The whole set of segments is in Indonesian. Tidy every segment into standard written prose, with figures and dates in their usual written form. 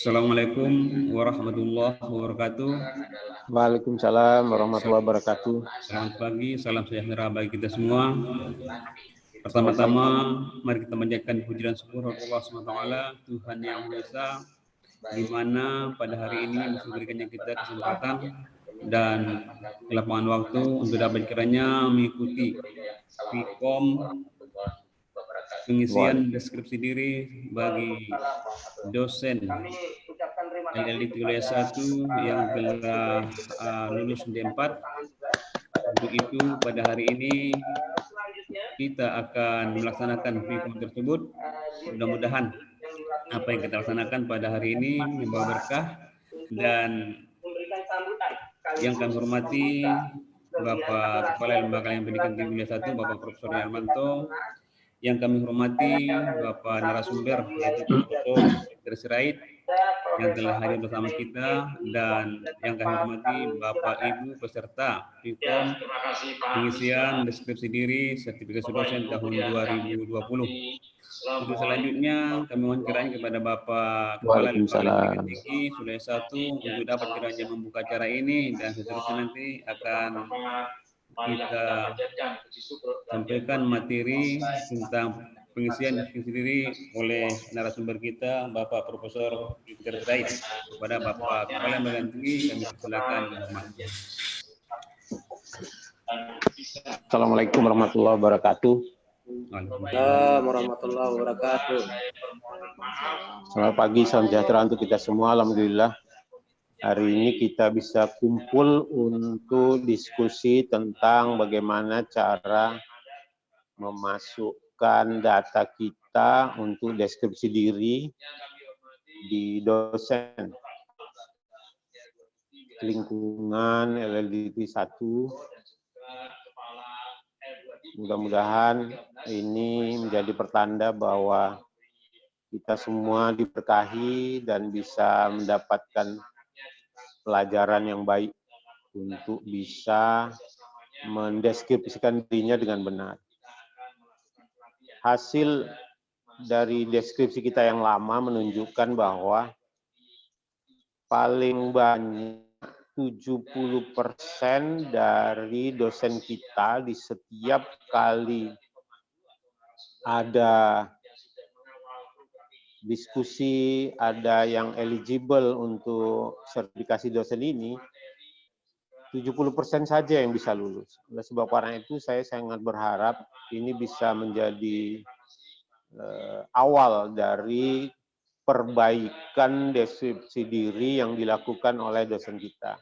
Assalamualaikum warahmatullahi wabarakatuh. Waalaikumsalam warahmatullahi wabarakatuh. Selamat pagi, salam sejahtera bagi kita semua. Pertama-tama, mari kita panjatkan puji dan syukur kepada Allah SWT, Tuhan Yang Maha Esa, di mana pada hari ini masih berikannya kita kesempatan dan kelapangan waktu untuk dapat kiranya mengikuti Vkom pengisian deskripsi diri bagi dosen LLD Kuliah 1 yang telah lulus D4. Untuk itu pada hari ini kita akan melaksanakan Vkom tersebut. Mudah-mudahan apa yang kita laksanakan pada hari ini membawa berkah, dan yang kami hormati Bapak Kepala Lembaga yang Pendidikan Tinggi Kuliah 1, Bapak Profesor Yarmanto, yang kami hormati Bapak narasumber yaitu Profesor Dr. Sirait yang telah hadir bersama kita, dan yang kami hormati Bapak Ibu peserta Vkom pengisian deskripsi diri sertifikasi dosen tahun 2020. Untuk selanjutnya kami mohon kiranya kepada Bapak Kepala Lembaga Pendidikan Tinggi Kuliah 1 untuk dapat kiranya membuka acara ini, dan seterusnya nanti akan kita sampaikan materi tentang pengisian diskusi diri oleh narasumber kita Bapak Profesor Dr. Sirait. Kepada Bapak Kepala Lembaga Tinggi kami persilakan dengan hormat. Assalamualaikum warahmatullahi wabarakatuh. Waalaikumsalam warahmatullahi wabarakatuh. Selamat pagi, salam sejahtera untuk kita semua. Alhamdulillah hari ini kita bisa kumpul untuk diskusi tentang bagaimana cara memasukkan data kita untuk deskripsi diri di dosen lingkungan LLDP 1. Mudah-mudahan ini menjadi pertanda bahwa kita semua diberkahi dan bisa mendapatkan pelajaran yang baik untuk bisa mendeskripsikan dirinya dengan benar. Hasil dari deskripsi kita yang lama menunjukkan bahwa paling banyak 70% dari dosen kita di setiap kali ada diskusi, ada yang eligible untuk sertifikasi dosen ini, 70% saja yang bisa lulus. Oleh sebab karena itu saya sangat berharap ini bisa menjadi awal dari perbaikan deskripsi diri yang dilakukan oleh dosen kita.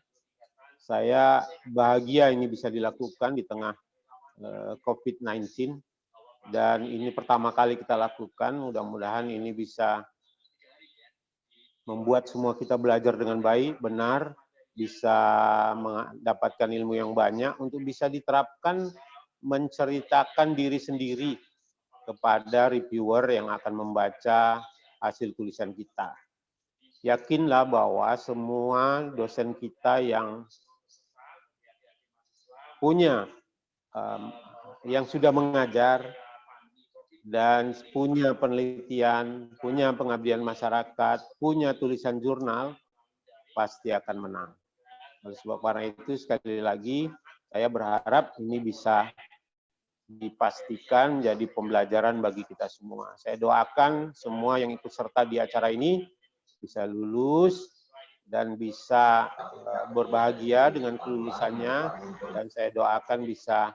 Saya bahagia ini bisa dilakukan di tengah COVID-19, dan ini pertama kali kita lakukan. Mudah-mudahan ini bisa membuat semua kita belajar dengan baik, benar, bisa mendapatkan ilmu yang banyak untuk bisa diterapkan menceritakan diri sendiri kepada reviewer yang akan membaca hasil tulisan kita. Yakinlah bahwa semua dosen kita yang punya, yang sudah mengajar dan punya penelitian, punya pengabdian masyarakat, punya tulisan jurnal, pasti akan menang. Oleh sebab karena itu, sekali lagi, saya berharap ini bisa dipastikan jadi pembelajaran bagi kita semua. Saya doakan semua yang ikut serta di acara ini bisa lulus dan bisa berbahagia dengan kelulusannya, dan saya doakan bisa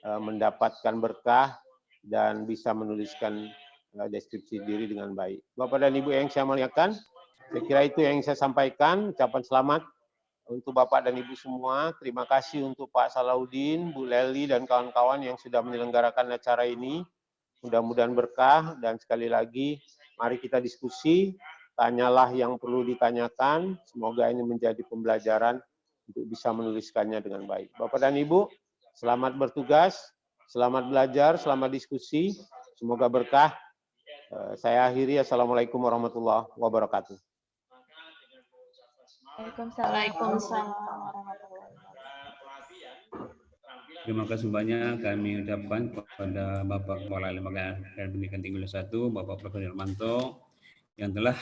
mendapatkan berkah dan bisa menuliskan deskripsi diri dengan baik. Bapak dan Ibu yang saya muliakan, saya kira itu yang saya sampaikan. Ucapan selamat untuk Bapak dan Ibu semua. Terima kasih untuk Pak Salahuddin, Bu Leli, dan kawan-kawan yang sudah menyelenggarakan acara ini. Mudah-mudahan berkah, dan sekali lagi mari kita diskusi, tanyalah yang perlu ditanyakan. Semoga ini menjadi pembelajaran untuk bisa menuliskannya dengan baik. Bapak dan Ibu, selamat bertugas, selamat belajar, selamat diskusi. Semoga berkah. Saya akhiri. Assalamualaikum warahmatullahi wabarakatuh. Waalaikumsalam warahmatullahi wabarakatuh. Terima kasih banyak kami ucapkan kepada Bapak Kepala Lembaga Pendidikan Tinggi Kuliah 1, Bapak Profesor Yarmanto, yang telah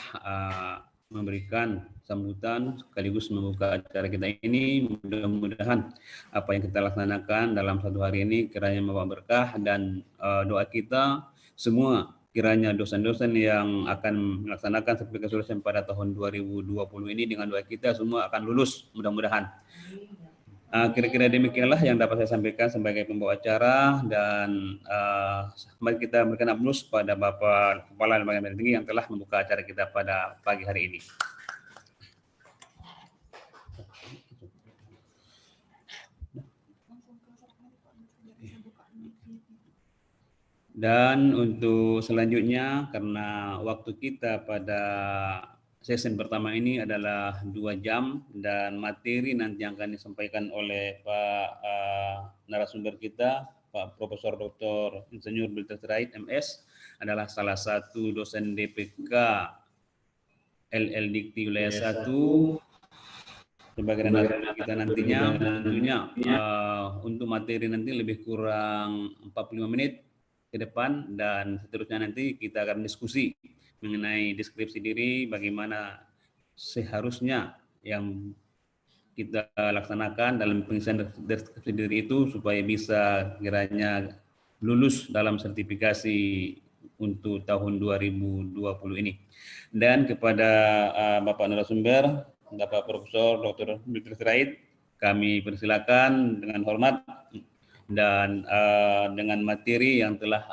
memberikan sambutan sekaligus membuka acara kita ini. Mudah-mudahan apa yang kita laksanakan dalam satu hari ini kiranya membawa berkah, dan doa kita semua kiranya dosen-dosen yang akan melaksanakan sertifikasi lulusan pada tahun 2020 ini, dengan doa kita semua akan lulus mudah-mudahan. Kira-kira demikianlah yang dapat saya sampaikan sebagai pembawa acara, dan mari kita memberikan aplaus pada Bapak Kepala Lembaga Pendidikan Tinggi yang telah membuka acara kita pada pagi hari ini. Dan untuk selanjutnya, karena waktu kita pada sesi pertama ini adalah 2 jam, dan materi nanti yang akan disampaikan oleh Pak narasumber kita, Pak Profesor Dr. Insinyur Bilter Sirait, MS, adalah salah satu dosen DPK LL-Dikti Wilayah 1 sebagai narasumber kita nantinya. Tentunya untuk materi nanti lebih kurang 45 menit ke depan, dan seterusnya nanti kita akan diskusi mengenai deskripsi diri, bagaimana seharusnya yang kita laksanakan dalam pengisian deskripsi diri itu supaya bisa kiranya lulus dalam sertifikasi untuk tahun 2020 ini. Dan kepada Bapak narasumber, Bapak Profesor Dr. Bilter Sirait, kami persilakan dengan hormat dan dengan materi yang telah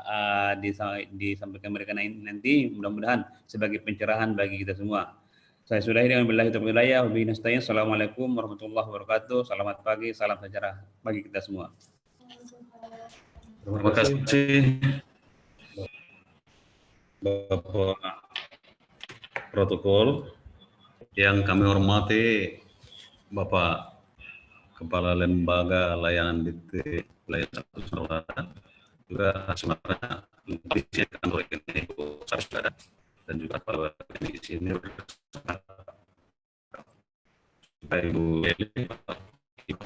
disampaikan mereka nanti, mudah-mudahan sebagai pencerahan bagi kita semua. Saya sudahi dengan billahi taufiq wal hidayah. Wabillahi nasta'in. Assalamualaikum warahmatullahi wabarakatuh. Selamat pagi, salam sejahtera bagi kita semua. Terima kasih Bapak Protokol. Yang kami hormati Bapak Kepala Lembaga Layanan Dikti Wilayah 1 Sumatera, juga sebenarnya di kantor ini Bu Saudara, dan juga para di sini Bapak Ibu Eli, Ibu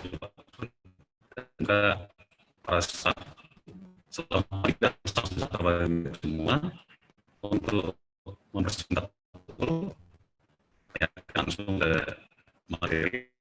dan juga para staf selamat dan staf semua untuk mempersingkat langsung ke materi.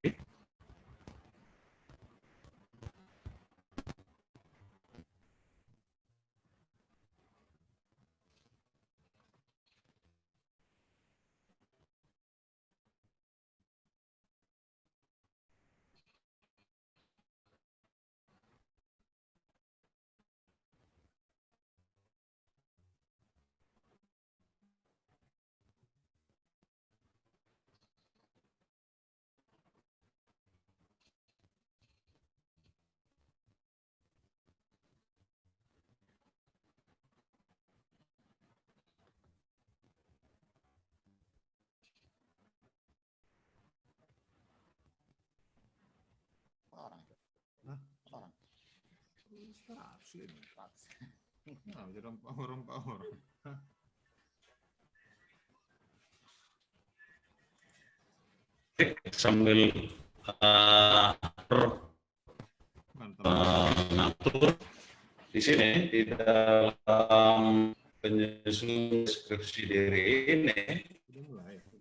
Sambil mengatur di sini di dalam penyusun deskripsi diri ini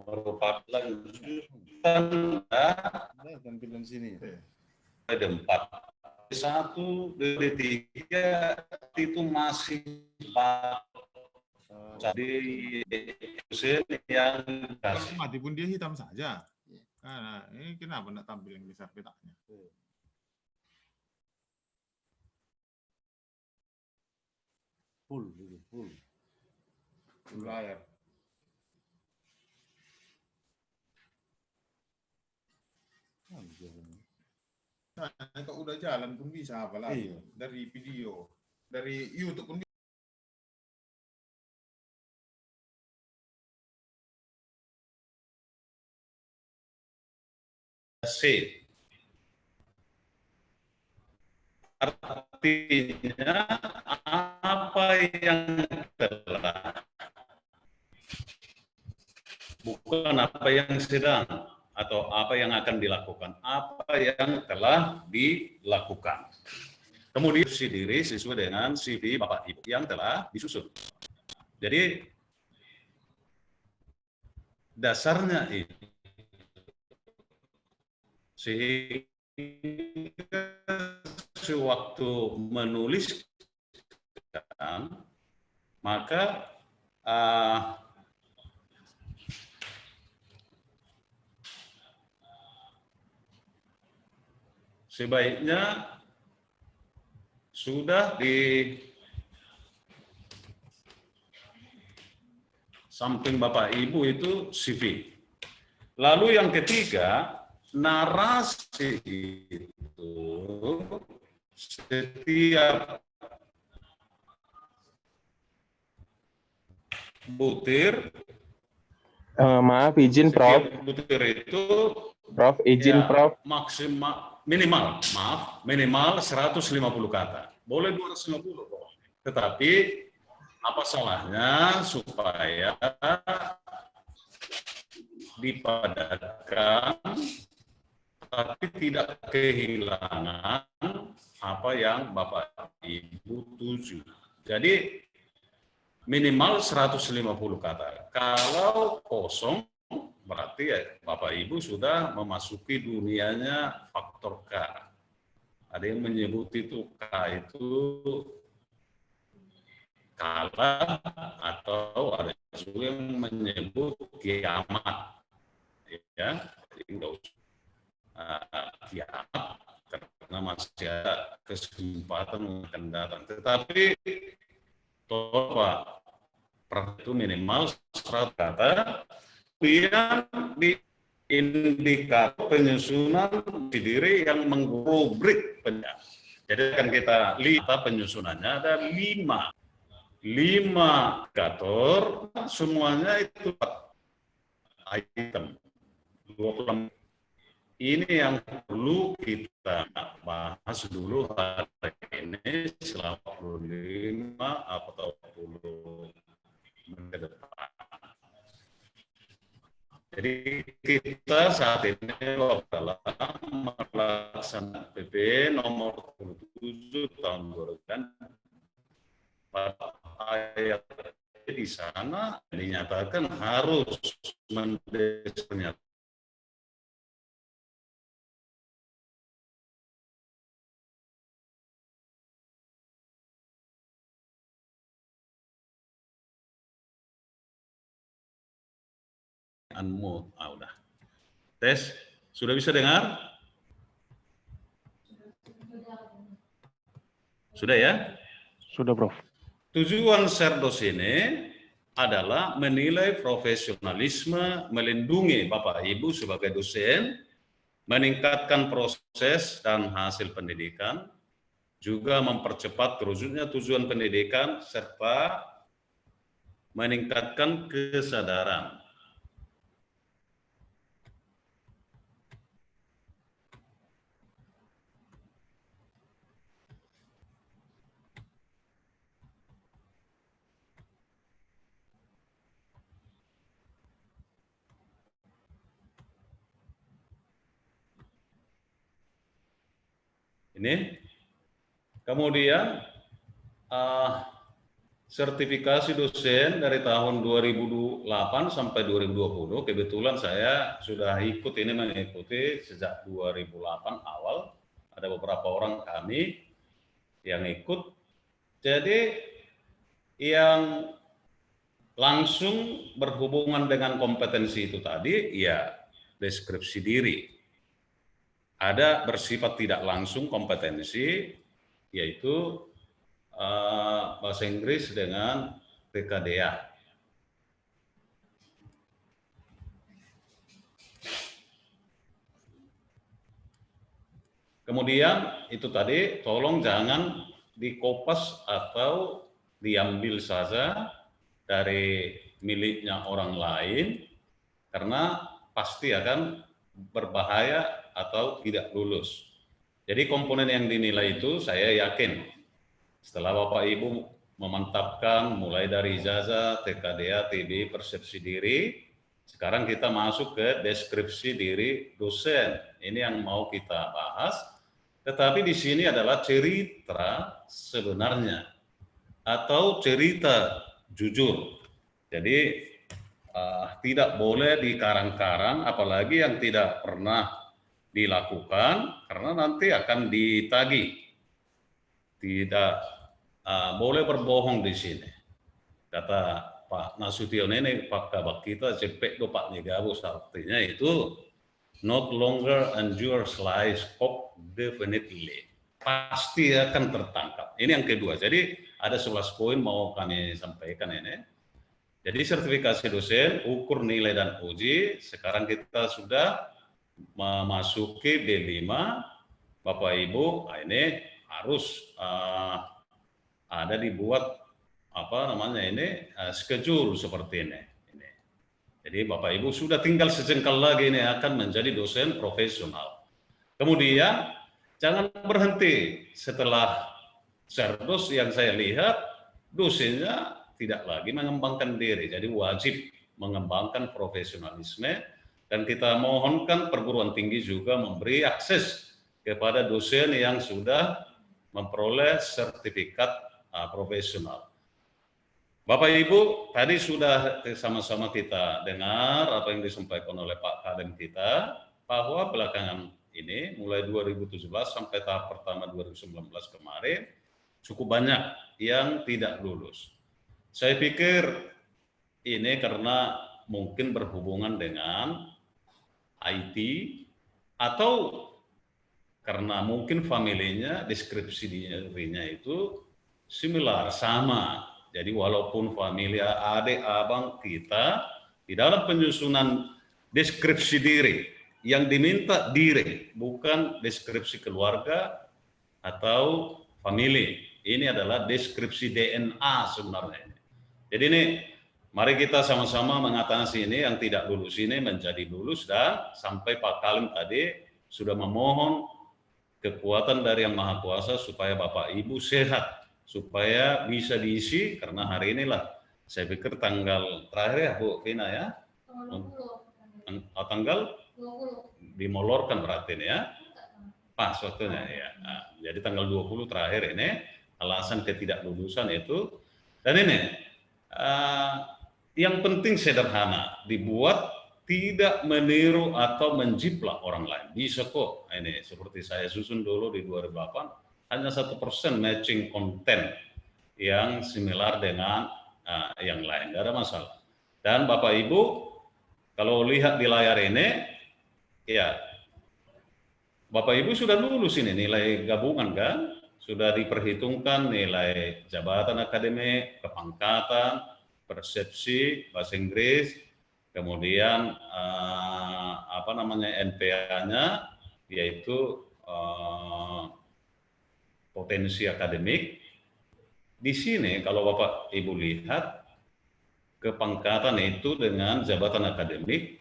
merupakan tampilan sini ada 4, 1, 2, 3 itu masih 4. Jadi yang mati pun dia hitam saja. Nah, ini kenapa tidak tampil yang besar petaknya? Full layar. Nah, kalau udah jalan pun bisa apalagi dari video, dari YouTube pun. C. Artinya apa yang telah, bukan apa yang sedang atau apa yang akan dilakukan, apa yang telah dilakukan. Kemudian diri sesuai dengan CV Bapak Ibu yang telah disusun. Jadi dasarnya itu. Sehingga sewaktu menuliskan, maka sebaiknya sudah di samping Bapak Ibu itu CV. Lalu yang ketiga, narasi itu setiap butir, maaf izin Prof. setiap butir itu Prof izin ya, Prof. minimal 150 kata. Boleh 250, tetapi apa salahnya supaya dipadatkan tapi tidak kehilangan apa yang Bapak Ibu tuju. Jadi minimal 150 kata. Kalau kosong berarti ya Bapak Ibu sudah memasuki dunianya faktor K. Ada yang menyebut itu K itu kalah, atau ada juga yang menyebut kiamat. Ya, jadi enggak usah kiamat karena masih ada kesempatan akan datang. Tetapi Pak, itu minimal 100 kata. Kemudian di indikator penyusunan diri yang mengrubrik penjelasan. Jadi akan kita lihat penyusunannya ada 5 indikator, semuanya itu item 20. Ini yang perlu kita bahas dulu hari ini selama 25 atau 40 menit ke depan. Jadi kita saat ini adalah melaksanakan PP nomor 27 tahun 2000. Pada ayat di sana dinyatakan harus mendeskripsikan unmute. Udah. Tes, sudah bisa dengar? Sudah ya? Sudah Prof. Tujuan Serdos ini adalah menilai profesionalisme, melindungi Bapak Ibu sebagai dosen, meningkatkan proses dan hasil pendidikan, juga mempercepat terwujudnya tujuan pendidikan, serta meningkatkan kesadaran. Ini, kemudian sertifikasi dosen dari tahun 2008 sampai 2020, kebetulan saya sudah ikut ini, mengikuti sejak 2008 awal, ada beberapa orang kami yang ikut. Jadi yang langsung berhubungan dengan kompetensi itu tadi, ya deskripsi diri. Ada bersifat tidak langsung kompetensi, yaitu bahasa Inggris dengan PKDA. Kemudian itu tadi, tolong jangan dikopas atau diambil saja dari miliknya orang lain, karena pasti akan berbahaya atau tidak lulus. Jadi komponen yang dinilai itu saya yakin setelah Bapak Ibu memantapkan mulai dari ijazah, TKDA, TB, persepsi diri, sekarang kita masuk ke deskripsi diri dosen. Ini yang mau kita bahas. Tetapi di sini adalah cerita sebenarnya atau cerita jujur. Jadi tidak boleh dikarang-karang, apalagi yang tidak pernah dilakukan, karena nanti akan ditagih. Tidak boleh berbohong di sini. Kata Pak Nasution ini, Pak Kabak kita cepet do Pak Negabus, artinya itu not longer endures lies of definitely. Pasti akan tertangkap. Ini yang kedua. Jadi ada 11 poin mau kami sampaikan ini. Jadi sertifikasi dosen, ukur nilai dan uji, sekarang kita sudah memasuki B5, Bapak Ibu, ini harus ada dibuat apa namanya ini schedule seperti ini. Jadi Bapak Ibu sudah tinggal sejengkal lagi ini akan menjadi dosen profesional. Kemudian jangan berhenti setelah Serdos yang saya lihat dosennya tidak lagi mengembangkan diri, jadi wajib mengembangkan profesionalisme, dan kita mohonkan perguruan tinggi juga memberi akses kepada dosen yang sudah memperoleh sertifikat profesional. Bapak Ibu, tadi sudah sama-sama kita dengar apa yang disampaikan oleh Pak Kadem kita, bahwa belakangan ini mulai 2017 sampai tahap pertama 2019 kemarin cukup banyak yang tidak lulus. Saya pikir ini karena mungkin berhubungan dengan IT atau karena mungkin familinya, deskripsi dirinya itu similar, sama. Jadi walaupun familia adik abang kita, di dalam penyusunan deskripsi diri, yang diminta diri, bukan deskripsi keluarga atau famili. Ini adalah deskripsi DNA sebenarnya. Jadi ini, mari kita sama-sama mengatasi ini, yang tidak lulus ini menjadi lulus, dan sampai Pak Kalim tadi sudah memohon kekuatan dari Yang Maha Kuasa supaya Bapak Ibu sehat, supaya bisa diisi, karena hari inilah saya pikir tanggal terakhir ya Bu Vina ya, tanggal 20 dimolorkan berarti ini ya, pas waktunya ya. Nah, jadi tanggal 20 terakhir ini alasan ketidaklulusan itu, dan ini yang penting sederhana, dibuat tidak meniru atau menjiplak orang lain. Bisa kok, ini seperti saya susun dulu di 2008, hanya 1% matching konten yang similar dengan yang lain, tidak ada masalah. Dan Bapak Ibu, kalau lihat di layar ini, ya Bapak Ibu sudah lulus ini, nilai gabungan kan, sudah diperhitungkan nilai jabatan akademik, kepangkatan, persepsi, bahasa Inggris, kemudian apa namanya NPA-nya, yaitu potensi akademik. Di sini kalau Bapak Ibu lihat kepangkatan itu dengan jabatan akademik,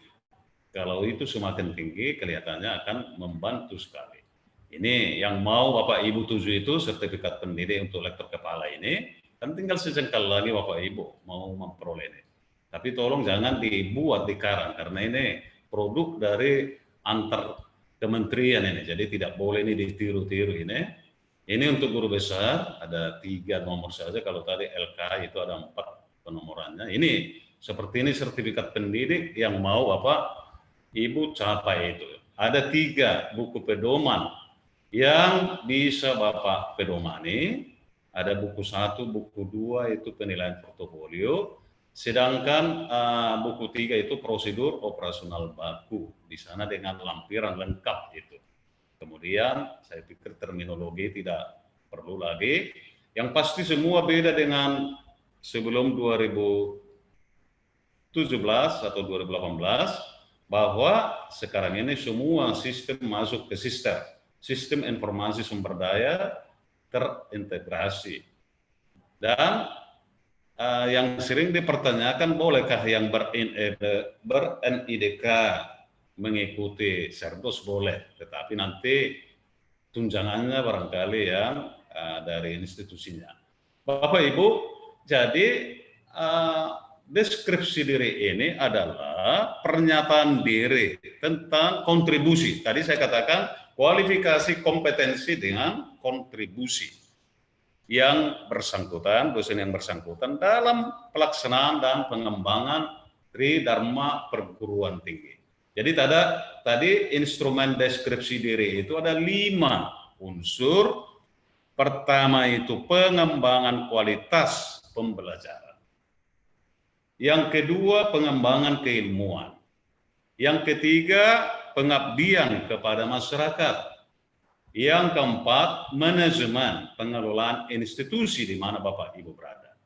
kalau itu semakin tinggi kelihatannya akan membantu sekali. Ini yang mau Bapak Ibu tuju itu sertifikat pendidik untuk lektor kepala ini, kan tinggal sejengkal lagi Bapak Ibu mau memperoleh ini. Tapi tolong jangan dibuat dikarang, karena ini produk dari antar kementerian ini, jadi tidak boleh ini ditiru-tiru ini. Ini untuk guru besar, ada 3 nomor saja, kalau tadi LK itu ada 4 penomorannya. Ini seperti ini sertifikat pendidik yang mau Bapak Ibu capai itu. Ada 3 buku pedoman yang bisa Bapak pedomani. Ada buku 1, buku 2 itu penilaian portofolio, sedangkan buku 3 itu prosedur operasional baku. Di sana dengan lampiran lengkap itu. Kemudian saya pikir terminologi tidak perlu lagi. Yang pasti semua beda dengan sebelum 2017 atau 2018, bahwa sekarang ini semua sistem masuk ke sistem informasi sumber daya terintegrasi. Dan yang sering dipertanyakan, bolehkah yang ber-NIDK mengikuti Serdos? Boleh, tetapi nanti tunjangannya barangkali yang dari institusinya. Bapak Ibu, jadi deskripsi diri ini adalah pernyataan diri tentang kontribusi. Tadi saya katakan kualifikasi kompetensi dengan kontribusi yang bersangkutan, dosen yang bersangkutan dalam pelaksanaan dan pengembangan Tridharma perguruan tinggi. Jadi tadi instrumen deskripsi diri itu ada 5 unsur. Pertama itu pengembangan kualitas pembelajaran. Yang kedua pengembangan keilmuan. Yang ketiga pengabdian kepada masyarakat. Yang keempat manajemen pengelolaan institusi di mana Bapak Ibu berada.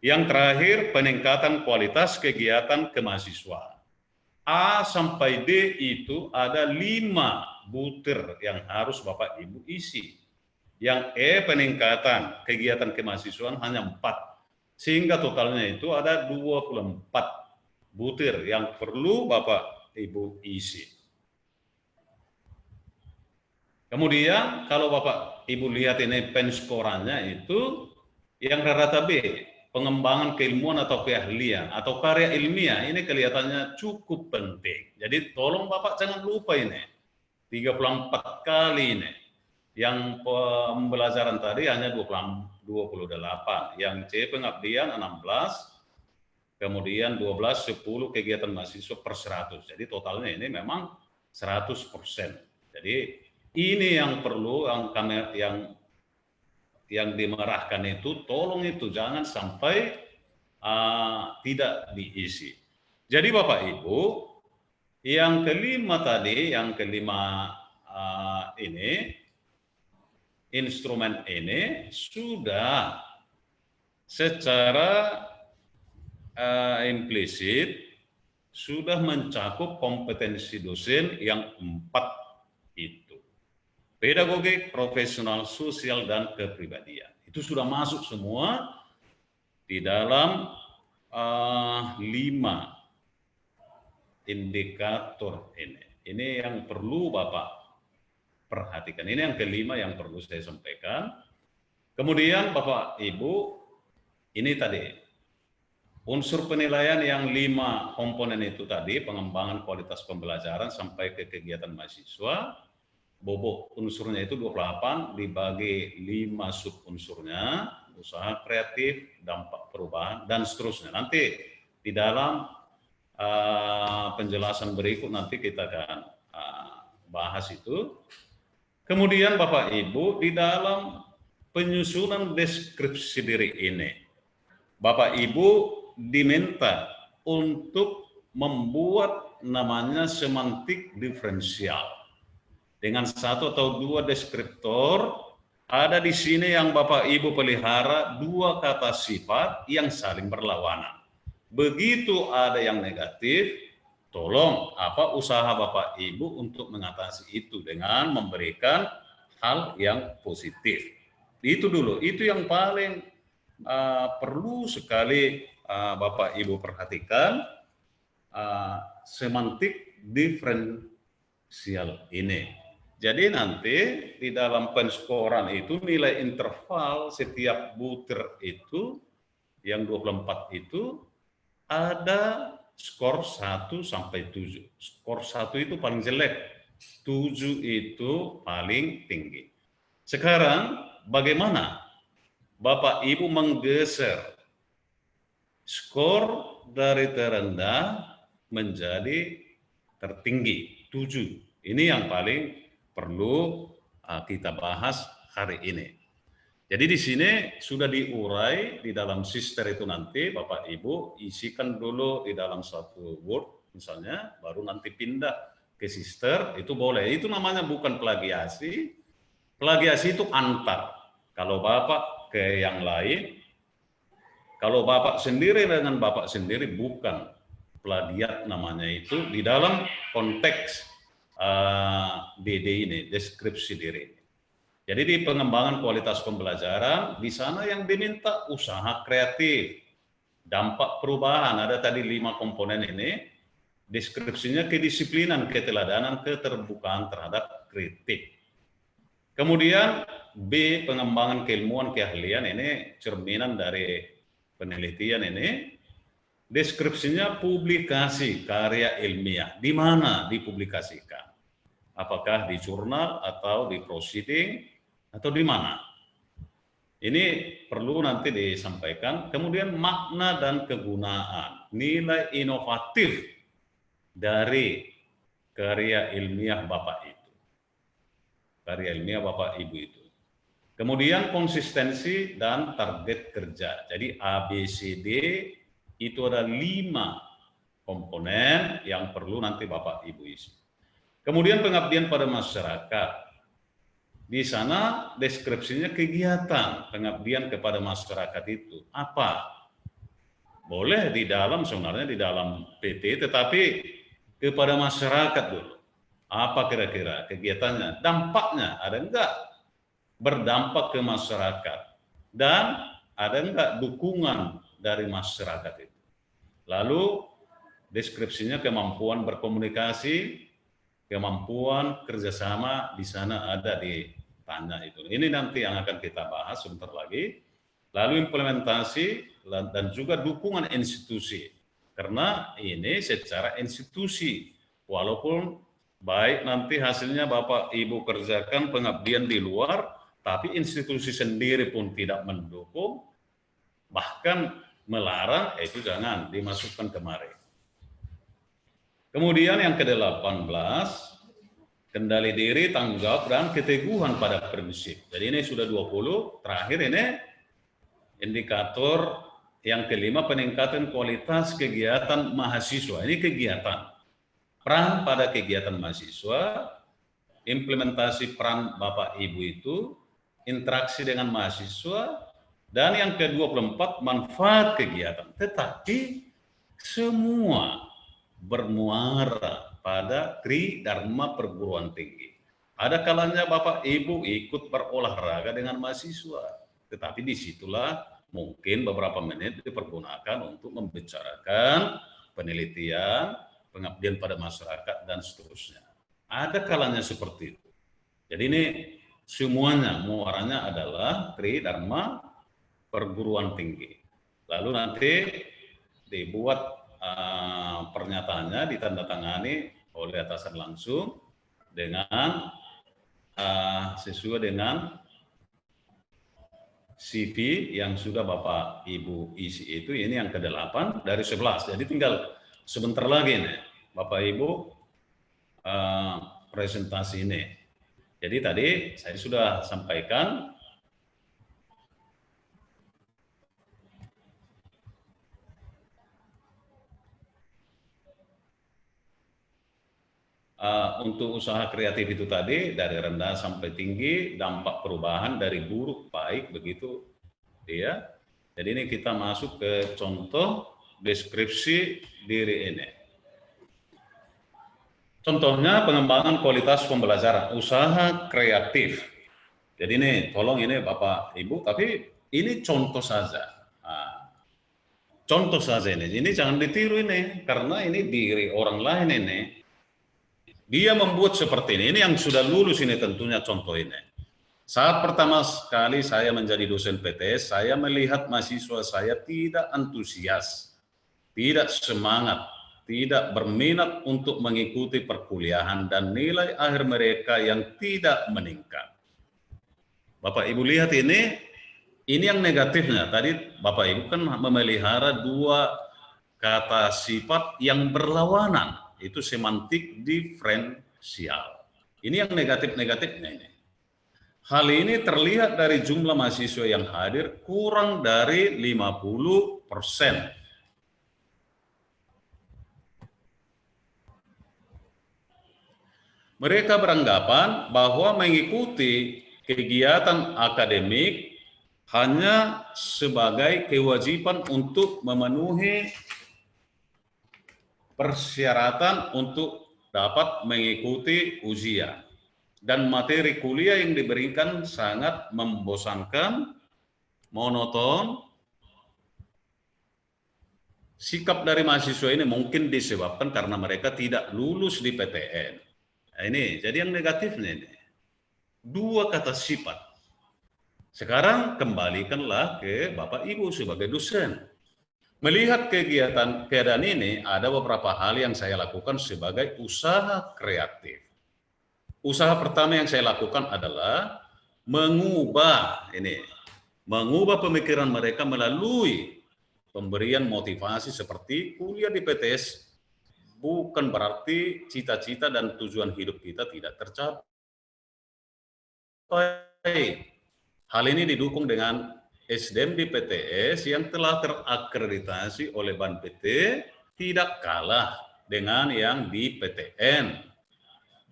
Yang terakhir peningkatan kualitas kegiatan kemahasiswaan. A sampai D itu ada 5 butir yang harus Bapak Ibu isi. Yang E peningkatan kegiatan kemahasiswaan hanya 4. Sehingga totalnya itu ada 24 butir yang perlu Bapak Ibu isi. Kemudian kalau Bapak Ibu lihat ini penskorannya itu yang rata B. Pengembangan keilmuan atau keahlian atau karya ilmiah ini kelihatannya cukup penting. Jadi tolong Bapak jangan lupa ini. 34 kali ini. Yang pembelajaran tadi hanya 28. Yang C pengabdian 16. Kemudian 12, 10 kegiatan mahasiswa per 100. Jadi totalnya ini memang 100%. Jadi ini yang perlu yang dimerahkan itu, tolong itu jangan sampai tidak diisi. Jadi Bapak Ibu, yang kelima tadi, ini, instrumen ini sudah secara implisit sudah mencakup kompetensi dosen yang 4 itu. Pedagogik, profesional, sosial, dan kepribadian. Itu sudah masuk semua di dalam 5 indikator ini. Ini yang perlu Bapak perhatikan. Ini yang kelima yang perlu saya sampaikan. Kemudian Bapak Ibu, ini tadi unsur penilaian yang 5 komponen itu tadi, pengembangan kualitas pembelajaran sampai ke kegiatan mahasiswa. Bobot unsurnya itu 28 dibagi 5 sub unsurnya, usaha kreatif, dampak perubahan, dan seterusnya. Nanti di dalam penjelasan berikut nanti kita akan bahas itu. Kemudian Bapak Ibu, di dalam penyusunan deskripsi diri ini, Bapak Ibu diminta untuk membuat namanya semantik diferensial. Dengan 1 atau 2 deskriptor, ada di sini yang Bapak Ibu pelihara 2 kata sifat yang saling berlawanan. Begitu ada yang negatif, tolong apa usaha Bapak Ibu untuk mengatasi itu dengan memberikan hal yang positif. Itu dulu, itu yang paling perlu sekali Bapak Ibu perhatikan, semantik diferensial ini. Jadi nanti di dalam penskoran itu nilai interval setiap butir itu yang 24 itu ada skor 1 sampai 7. Skor 1 itu paling jelek, 7 itu paling tinggi. Sekarang bagaimana Bapak Ibu menggeser skor dari terendah menjadi tertinggi, 7. Ini yang paling perlu kita bahas hari ini. Jadi di sini sudah diurai di dalam sister itu nanti Bapak Ibu isikan dulu di dalam satu Word misalnya, baru nanti pindah ke sister, itu boleh. Itu namanya bukan plagiasi. Plagiasi itu antar. Kalau Bapak ke yang lain, kalau Bapak sendiri dengan Bapak sendiri bukan plagiat namanya itu di dalam konteks DD ini, deskripsi diri. Jadi di pengembangan kualitas pembelajaran, di sana yang diminta usaha kreatif, dampak perubahan, ada tadi 5 komponen ini, deskripsinya kedisiplinan, keteladanan, keterbukaan terhadap kritik. Kemudian B, pengembangan keilmuan keahlian, ini cerminan dari penelitian ini, deskripsinya publikasi karya ilmiah, di mana dipublikasikan. Apakah di jurnal atau di proceeding atau di mana? Ini perlu nanti disampaikan. Kemudian makna dan kegunaan. nilai inovatif dari karya ilmiah Bapak itu. Karya ilmiah Bapak Ibu itu. Kemudian konsistensi dan target kerja. Jadi ABCD itu ada 5 komponen yang perlu nanti Bapak Ibu isi. Kemudian pengabdian pada masyarakat. Di sana deskripsinya kegiatan pengabdian kepada masyarakat itu. Apa? Boleh di dalam, sebenarnya di dalam PT, tetapi kepada masyarakat dulu. Apa kira-kira kegiatannya? Dampaknya ada enggak? Berdampak ke masyarakat. Dan ada enggak dukungan dari masyarakat itu? Lalu deskripsinya kemampuan berkomunikasi, kemampuan kerjasama di sana ada ditanya itu. Ini nanti yang akan kita bahas sebentar lagi. Lalu implementasi dan juga dukungan institusi. Karena ini secara institusi, walaupun baik nanti hasilnya Bapak Ibu kerjakan pengabdian di luar, tapi institusi sendiri pun tidak mendukung, bahkan melarang, itu jangan dimasukkan kemari. Kemudian yang ke-18, kendali diri, tanggung jawab, dan keteguhan pada prinsip. Jadi ini sudah 20, terakhir ini indikator yang kelima, peningkatan kualitas kegiatan mahasiswa. Ini kegiatan. Peran pada kegiatan mahasiswa, implementasi peran Bapak Ibu itu, interaksi dengan mahasiswa, dan yang ke-24, manfaat kegiatan. Tetapi semua bermuara pada tridharma perguruan tinggi. Ada kalanya Bapak Ibu ikut berolahraga dengan mahasiswa. Tetapi disitulah mungkin beberapa menit dipergunakan untuk membicarakan penelitian, pengabdian pada masyarakat, dan seterusnya. Ada kalanya seperti itu. Jadi ini semuanya muaranya adalah tridharma perguruan tinggi. Lalu nanti dibuat pernyataannya, ditandatangani oleh atasan langsung dengan sesuai dengan CV yang sudah Bapak Ibu isi itu. Ini yang ke-8 dari 11. Jadi tinggal sebentar lagi nih Bapak Ibu presentasi ini. Jadi tadi saya sudah sampaikan untuk usaha kreatif itu tadi dari rendah sampai tinggi, dampak perubahan dari buruk baik, begitu ya. Jadi ini kita masuk ke contoh deskripsi diri ini. Contohnya pengembangan kualitas pembelajaran, usaha kreatif. Jadi ini tolong ini Bapak Ibu, tapi ini contoh saja. Contoh saja ini jangan ditiru ini, karena ini diri orang lain ini. Dia membuat seperti ini yang sudah lulus ini tentunya contoh ini. Saat pertama sekali saya menjadi dosen PTS, saya melihat mahasiswa saya tidak antusias, tidak semangat, tidak berminat untuk mengikuti perkuliahan dan nilai akhir mereka yang tidak meningkat. Bapak Ibu lihat ini yang negatifnya. Tadi Bapak Ibu kan memelihara 2 kata sifat yang berlawanan. Itu semantik diferensial. Ini yang negatif-negatifnya ini. Hal ini terlihat dari jumlah mahasiswa yang hadir kurang dari 50%. Mereka beranggapan bahwa mengikuti kegiatan akademik hanya sebagai kewajiban untuk memenuhi persyaratan untuk dapat mengikuti ujian, dan materi kuliah yang diberikan sangat membosankan, monoton. Sikap dari mahasiswa ini mungkin disebabkan karena mereka tidak lulus di PTN. Nah, ini jadi yang negatifnya ini 2 kata sifat. Sekarang kembalikanlah ke Bapak Ibu sebagai dosen. Melihat keadaan ini, ada beberapa hal yang saya lakukan sebagai usaha kreatif. Usaha pertama yang saya lakukan adalah mengubah pemikiran mereka melalui pemberian motivasi seperti kuliah di PTS bukan berarti cita-cita dan tujuan hidup kita tidak tercapai. Hal ini didukung dengan SDM di PTS yang telah terakreditasi oleh BAN PT tidak kalah dengan yang di PTN.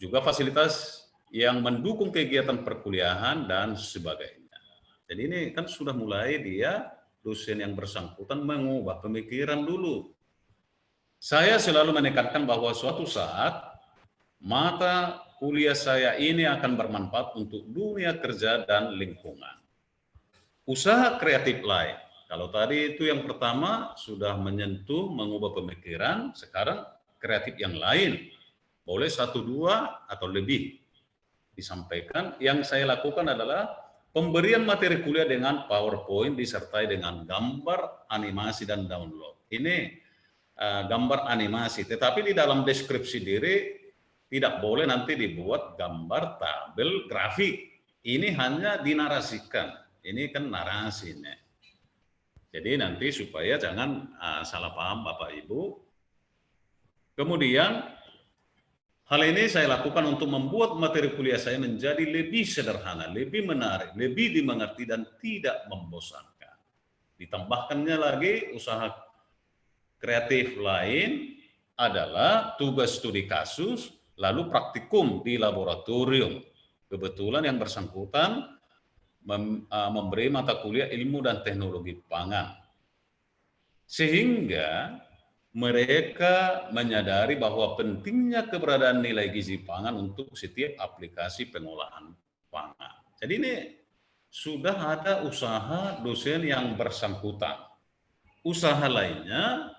Juga fasilitas yang mendukung kegiatan perkuliahan dan sebagainya. Jadi ini kan sudah mulai dia dosen yang bersangkutan mengubah pemikiran dulu. Saya selalu menekankan bahwa suatu saat mata kuliah saya ini akan bermanfaat untuk dunia kerja dan lingkungan. Usaha kreatif lain. Kalau tadi itu yang pertama sudah menyentuh, mengubah pemikiran, sekarang kreatif yang lain. Boleh 1, 2, atau lebih disampaikan. Yang saya lakukan adalah pemberian materi kuliah dengan PowerPoint disertai dengan gambar, animasi, dan download. Ini gambar animasi, tetapi di dalam deskripsi diri tidak boleh nanti dibuat gambar, tabel, grafik. Ini hanya dinarasikan. Ini kan narasinya. Jadi nanti supaya jangan salah paham Bapak Ibu. Kemudian hal ini saya lakukan untuk membuat materi kuliah saya menjadi lebih sederhana, lebih menarik, lebih dimengerti dan tidak membosankan. Ditambahkannya lagi usaha kreatif lain adalah tugas studi kasus, lalu praktikum di laboratorium. Kebetulan yang bersangkutan memberi mata kuliah ilmu dan teknologi pangan. Sehingga mereka menyadari bahwa pentingnya keberadaan nilai gizi pangan untuk setiap aplikasi pengolahan pangan. Jadi ini sudah ada usaha dosen yang bersangkutan. Usaha lainnya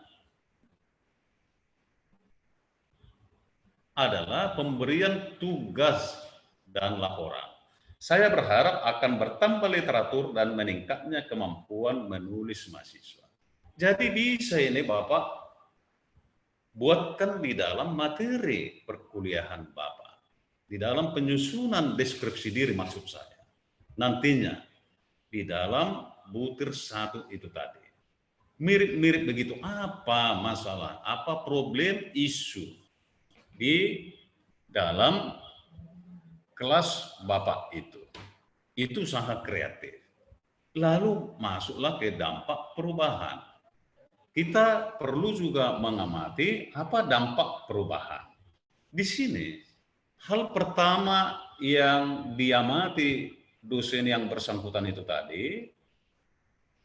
adalah pemberian tugas dan laporan. Saya berharap akan bertambah literatur dan meningkatnya kemampuan menulis mahasiswa. Jadi bisa ini Bapak buatkan di dalam materi perkuliahan Bapak. Di dalam penyusunan deskripsi diri maksud saya. Nantinya di dalam butir 1 itu tadi. Mirip-mirip begitu, apa masalah, apa problem, isu di dalam kelas Bapak itu. Itu sangat kreatif. Lalu masuklah ke dampak perubahan. Kita perlu juga mengamati apa dampak perubahan. Di sini, hal pertama yang diamati dosen yang bersangkutan itu tadi,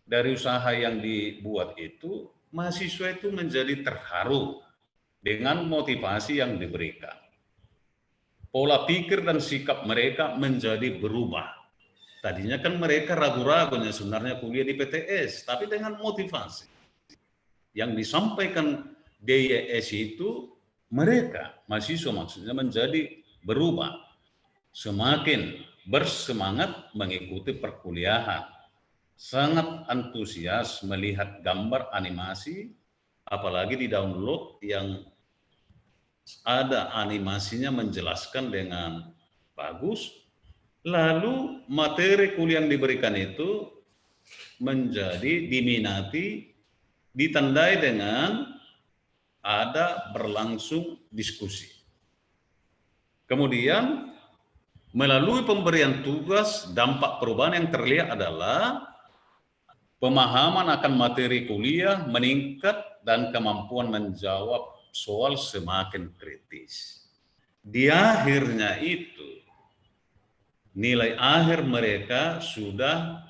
dari usaha yang dibuat itu, mahasiswa itu menjadi terharu dengan motivasi yang diberikan. Pola pikir dan sikap mereka menjadi berubah. Tadinya kan mereka ragu-ragunya sebenarnya kuliah di PTS, tapi dengan motivasi yang disampaikan DYS itu, mereka, mahasiswa maksudnya, menjadi berubah. Semakin bersemangat mengikuti perkuliahan. Sangat antusias melihat gambar animasi, apalagi di download yang ada animasinya menjelaskan dengan bagus. Lalu materi kuliah yang diberikan itu menjadi diminati, ditandai dengan ada berlangsung diskusi. Kemudian melalui pemberian tugas, dampak perubahan yang terlihat adalah pemahaman akan materi kuliah meningkat dan kemampuan menjawab soal semakin kritis. Di akhirnya itu, nilai akhir mereka sudah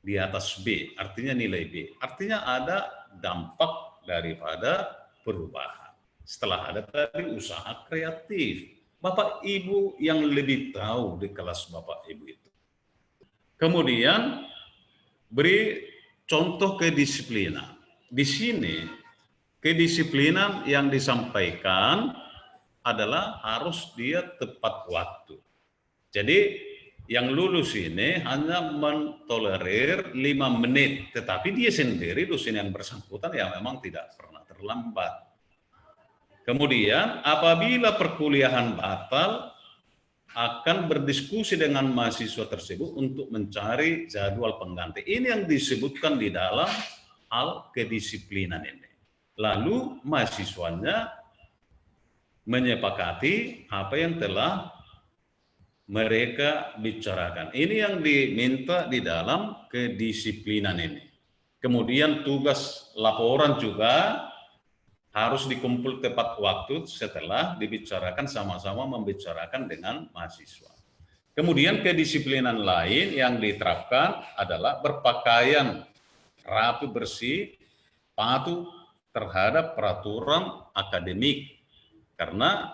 di atas B, artinya nilai B. Artinya ada dampak daripada perubahan. Setelah ada tadi usaha kreatif. Bapak Ibu yang lebih tahu di kelas Bapak Ibu itu. Kemudian beri contoh kedisiplinan. Di sini kedisiplinan yang disampaikan adalah harus dia tepat waktu. Jadi yang lulus ini hanya mentolerir 5 menit, tetapi dia sendiri dosen yang bersangkutan yang memang tidak pernah terlambat. Kemudian apabila perkuliahan batal, akan berdiskusi dengan mahasiswa tersebut untuk mencari jadwal pengganti. Ini yang disebutkan di dalam soal kedisiplinan ini. Lalu mahasiswanya menyepakati apa yang telah mereka bicarakan. Ini yang diminta di dalam kedisiplinan ini. Kemudian tugas laporan juga harus dikumpul tepat waktu setelah dibicarakan, sama-sama membicarakan dengan mahasiswa. Kemudian kedisiplinan lain yang diterapkan adalah berpakaian rapi bersih, patuh terhadap peraturan akademik. Karena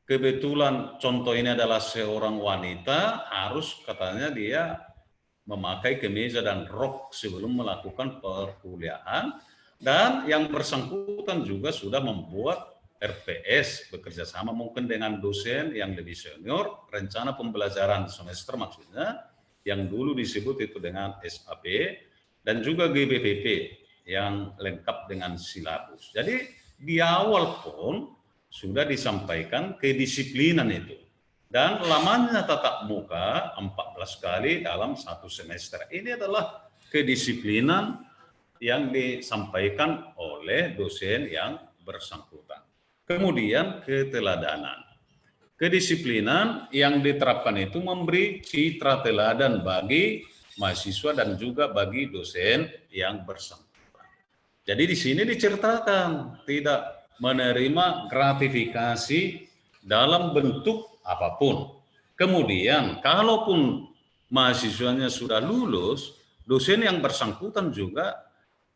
kebetulan contoh ini adalah seorang wanita, harus katanya dia memakai kemeja dan rok sebelum melakukan perkuliahan, dan yang bersangkutan juga sudah membuat RPS bekerja sama mungkin dengan dosen yang lebih senior, rencana pembelajaran semester maksudnya, yang dulu disebut itu dengan SAP, dan juga GBPP yang lengkap dengan silabus. Jadi di awal pun sudah disampaikan kedisiplinan itu. Dan lamanya tatap muka 14 kali dalam satu semester. Ini adalah kedisiplinan yang disampaikan oleh dosen yang bersangkutan. Kemudian keteladanan. Kedisiplinan yang diterapkan itu memberi citra teladan bagi mahasiswa dan juga bagi dosen yang bersangkutan. Jadi di sini diceritakan tidak menerima gratifikasi dalam bentuk apapun. Kemudian kalaupun mahasiswanya sudah lulus, dosen yang bersangkutan juga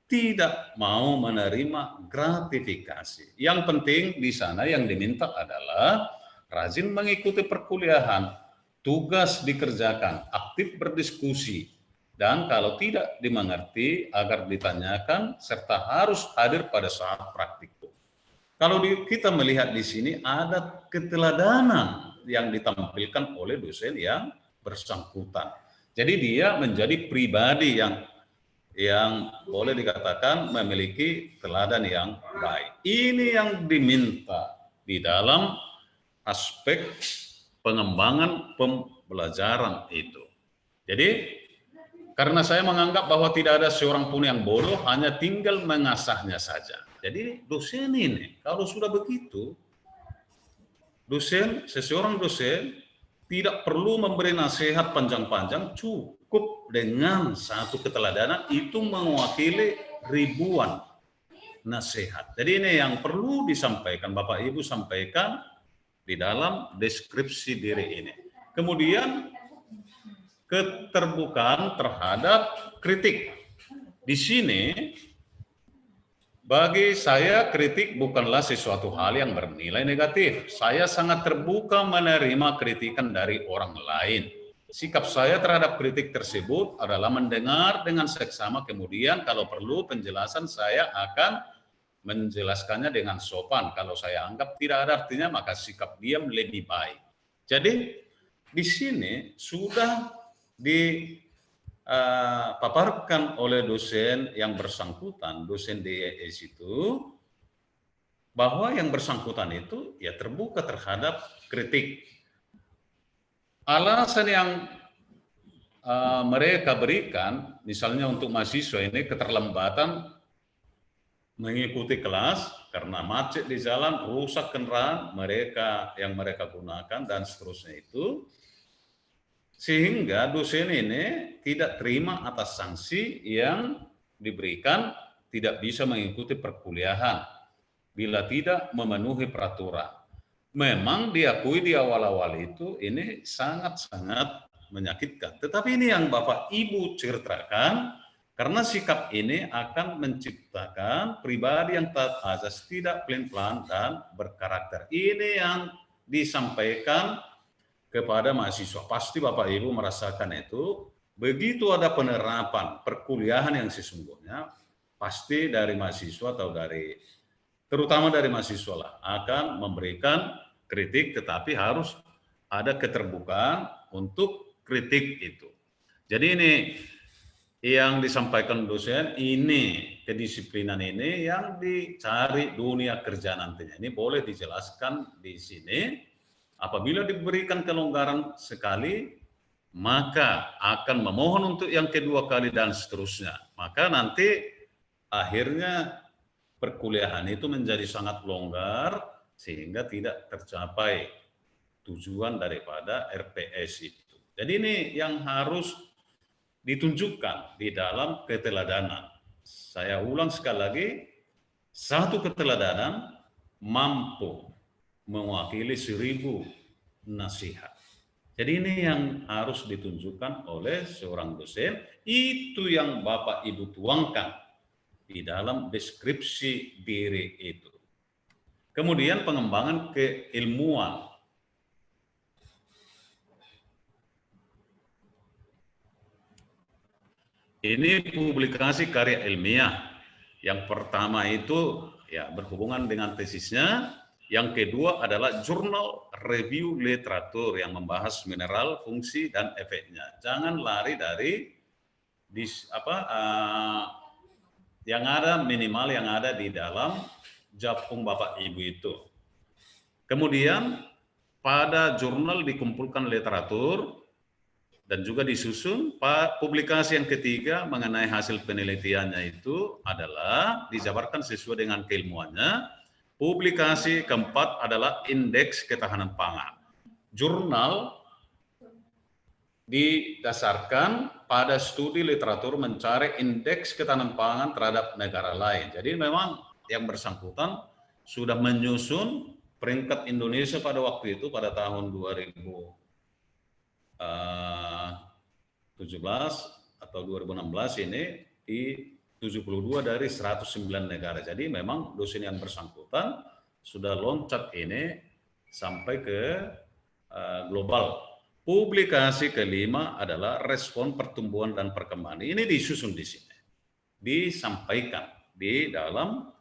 tidak mau menerima gratifikasi. Yang penting di sana yang diminta adalah rajin mengikuti perkuliahan, tugas dikerjakan, aktif berdiskusi, dan kalau tidak dimengerti agar ditanyakan, serta harus hadir pada saat praktikum. Kalau kita melihat di sini ada keteladanan yang ditampilkan oleh dosen yang bersangkutan. Jadi dia menjadi pribadi yang boleh dikatakan memiliki teladan yang baik. Ini yang diminta di dalam aspek pengembangan pembelajaran itu. Jadi karena saya menganggap bahwa tidak ada seorang pun yang bodoh, hanya tinggal mengasahnya saja. Jadi dosen ini, kalau sudah begitu, seseorang dosen tidak perlu memberi nasihat panjang-panjang, cukup dengan satu keteladanan itu mewakili ribuan nasihat. Jadi ini yang perlu disampaikan, Bapak Ibu sampaikan di dalam deskripsi diri ini. Kemudian keterbukaan terhadap kritik. Di sini bagi saya kritik bukanlah sesuatu hal yang bernilai negatif. Saya sangat terbuka menerima kritikan dari orang lain. Sikap saya terhadap kritik tersebut adalah mendengar dengan seksama, kemudian kalau perlu penjelasan saya akan menjelaskannya dengan sopan. Kalau saya anggap tidak ada artinya, maka sikap diam lebih baik. Jadi di sini sudah dipaparkan oleh dosen yang bersangkutan, dosen DES itu, bahwa yang bersangkutan itu ya terbuka terhadap kritik. Alasan yang mereka berikan, misalnya untuk mahasiswa ini keterlambatan mengikuti kelas karena macet di jalan, rusak kendaraan yang mereka gunakan dan seterusnya itu, sehingga dosen ini tidak terima atas sanksi yang diberikan, tidak bisa mengikuti perkuliahan bila tidak memenuhi peraturan. Memang diakui di awal-awal itu ini sangat-sangat menyakitkan. Tetapi ini yang Bapak Ibu ceritakan, karena sikap ini akan menciptakan pribadi yang taat azas, tidak pelin-pelan dan berkarakter. Ini yang disampaikan kepada mahasiswa. Pasti Bapak Ibu merasakan itu. Begitu ada penerapan perkuliahan yang sesungguhnya, pasti dari mahasiswa atau terutama dari mahasiswa lah, akan memberikan kritik, tetapi harus ada keterbukaan untuk kritik itu. Jadi ini yang disampaikan dosen, ini kedisiplinan ini yang dicari dunia kerja nantinya. Ini boleh dijelaskan di sini. Apabila diberikan kelonggaran sekali, maka akan memohon untuk yang kedua kali dan seterusnya. Maka nanti akhirnya perkuliahan itu menjadi sangat longgar sehingga tidak tercapai tujuan daripada RPS itu. Jadi ini yang harus ditunjukkan di dalam keteladanan. Saya ulang sekali lagi, satu keteladanan mampu mewakili 1000 nasihat. Jadi ini yang harus ditunjukkan oleh seorang dosen, itu yang Bapak Ibu tuangkan di dalam deskripsi diri itu. Kemudian pengembangan keilmuan. Ini publikasi karya ilmiah. Yang pertama itu ya berhubungan dengan tesisnya. Yang kedua adalah jurnal review literatur yang membahas mineral, fungsi, dan efeknya. Jangan lari dari yang ada, minimal yang ada di dalam japung Bapak Ibu itu. Kemudian pada jurnal dikumpulkan literatur dan juga disusun. Publikasi yang ketiga mengenai hasil penelitiannya itu adalah dijabarkan sesuai dengan keilmuannya. Publikasi keempat adalah indeks ketahanan pangan. Jurnal didasarkan pada studi literatur mencari indeks ketahanan pangan terhadap negara lain. Jadi memang yang bersangkutan sudah menyusun peringkat Indonesia pada waktu itu pada tahun 2017 atau 2016 ini di 72 dari 109 negara. Jadi memang dosen yang bersangkutan sudah loncat ini sampai ke global. Publikasi kelima adalah respon pertumbuhan dan perkembangan. Ini disusun di sini, disampaikan di dalam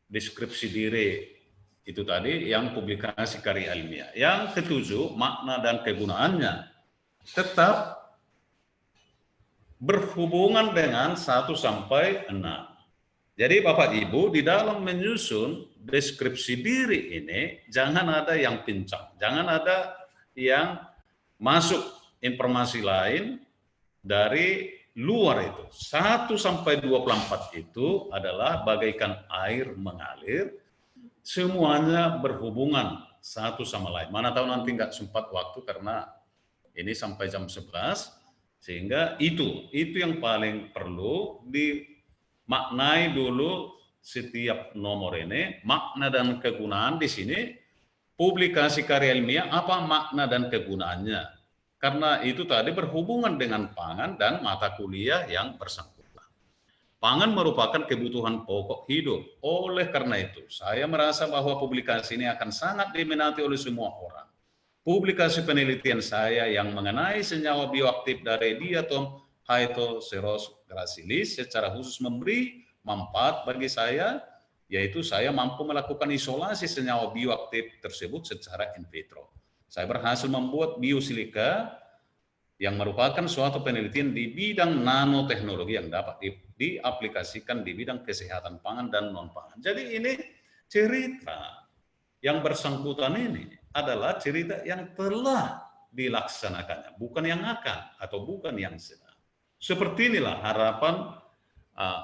deskripsi diri itu tadi yang publikasi karya ilmiah. Yang ketujuh, makna dan kegunaannya tetap berhubungan dengan 1 sampai 6. Jadi Bapak Ibu di dalam menyusun deskripsi diri ini jangan ada yang pincang, jangan ada yang masuk informasi lain dari luar itu. 1 sampai 24 itu adalah bagaikan air mengalir, semuanya berhubungan satu sama lain. Mana tahu nanti nggak sempat waktu karena ini sampai jam 11. Sehingga itu yang paling perlu dimaknai dulu setiap nomor ini, makna dan kegunaan di sini. Publikasi karya ilmiah apa makna dan kegunaannya? Karena itu tadi berhubungan dengan pangan dan mata kuliah yang bersangkutan. Pangan merupakan kebutuhan pokok hidup. Oleh karena itu, saya merasa bahwa publikasi ini akan sangat diminati oleh semua orang. Publikasi penelitian saya yang mengenai senyawa bioaktif dari diatom Haeto-Ceros gracilis secara khusus memberi manfaat bagi saya, yaitu saya mampu melakukan isolasi senyawa bioaktif tersebut secara in vitro. Saya berhasil membuat biosilika yang merupakan suatu penelitian di bidang nanoteknologi yang dapat diaplikasikan di bidang kesehatan pangan dan non-pangan. Jadi ini cerita yang bersangkutan ini adalah cerita yang telah dilaksanakannya, bukan yang akan atau bukan yang sedang. Seperti inilah harapan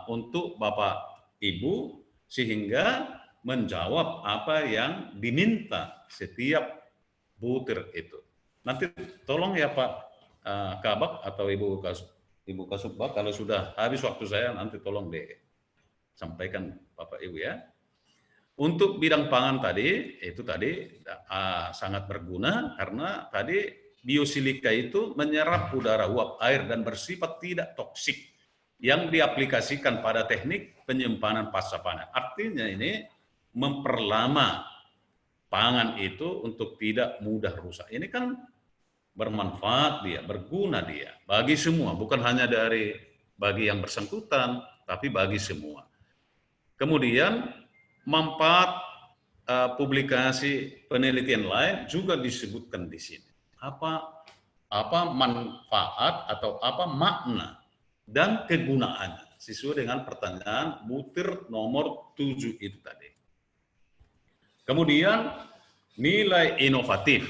untuk Bapak Ibu sehingga menjawab apa yang diminta setiap butir itu. Nanti tolong ya Pak Kabak atau Ibu Kasubag, kalau sudah habis waktu saya nanti tolong disampaikan Bapak Ibu ya. Untuk bidang pangan tadi, itu tadi sangat berguna karena tadi biosilika itu menyerap udara uap air dan bersifat tidak toksik yang diaplikasikan pada teknik penyimpanan pasca panen. Artinya ini memperlama pangan itu untuk tidak mudah rusak. Ini kan bermanfaat dia, berguna dia bagi semua, bukan hanya bagi yang bersangkutan, tapi bagi semua. Kemudian manfaat publikasi penelitian lain juga disebutkan di sini. Apa manfaat atau apa makna dan kegunaannya sesuai dengan pertanyaan butir nomor 7 itu tadi. Kemudian nilai inovatif.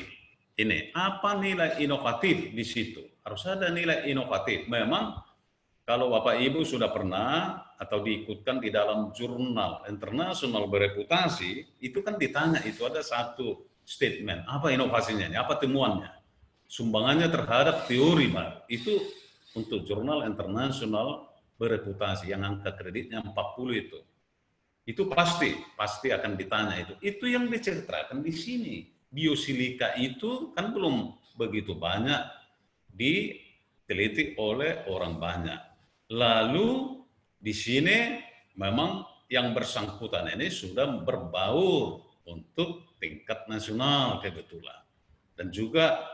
ini apa nilai inovatif di situ? Harus ada nilai inovatif. Memang kalau Bapak Ibu sudah pernah atau diikutkan di dalam jurnal internasional bereputasi, itu kan ditanya, itu ada satu statement, apa inovasinya, apa temuannya, sumbangannya terhadap teori baru. Itu untuk jurnal internasional bereputasi yang angka kreditnya 40 itu. Itu pasti akan ditanya itu. Itu yang diceritakan di sini. Biosilika itu kan belum begitu banyak diteliti oleh orang banyak. Lalu di sini memang yang bersangkutan ini sudah berbaur untuk tingkat nasional kebetulan. Dan juga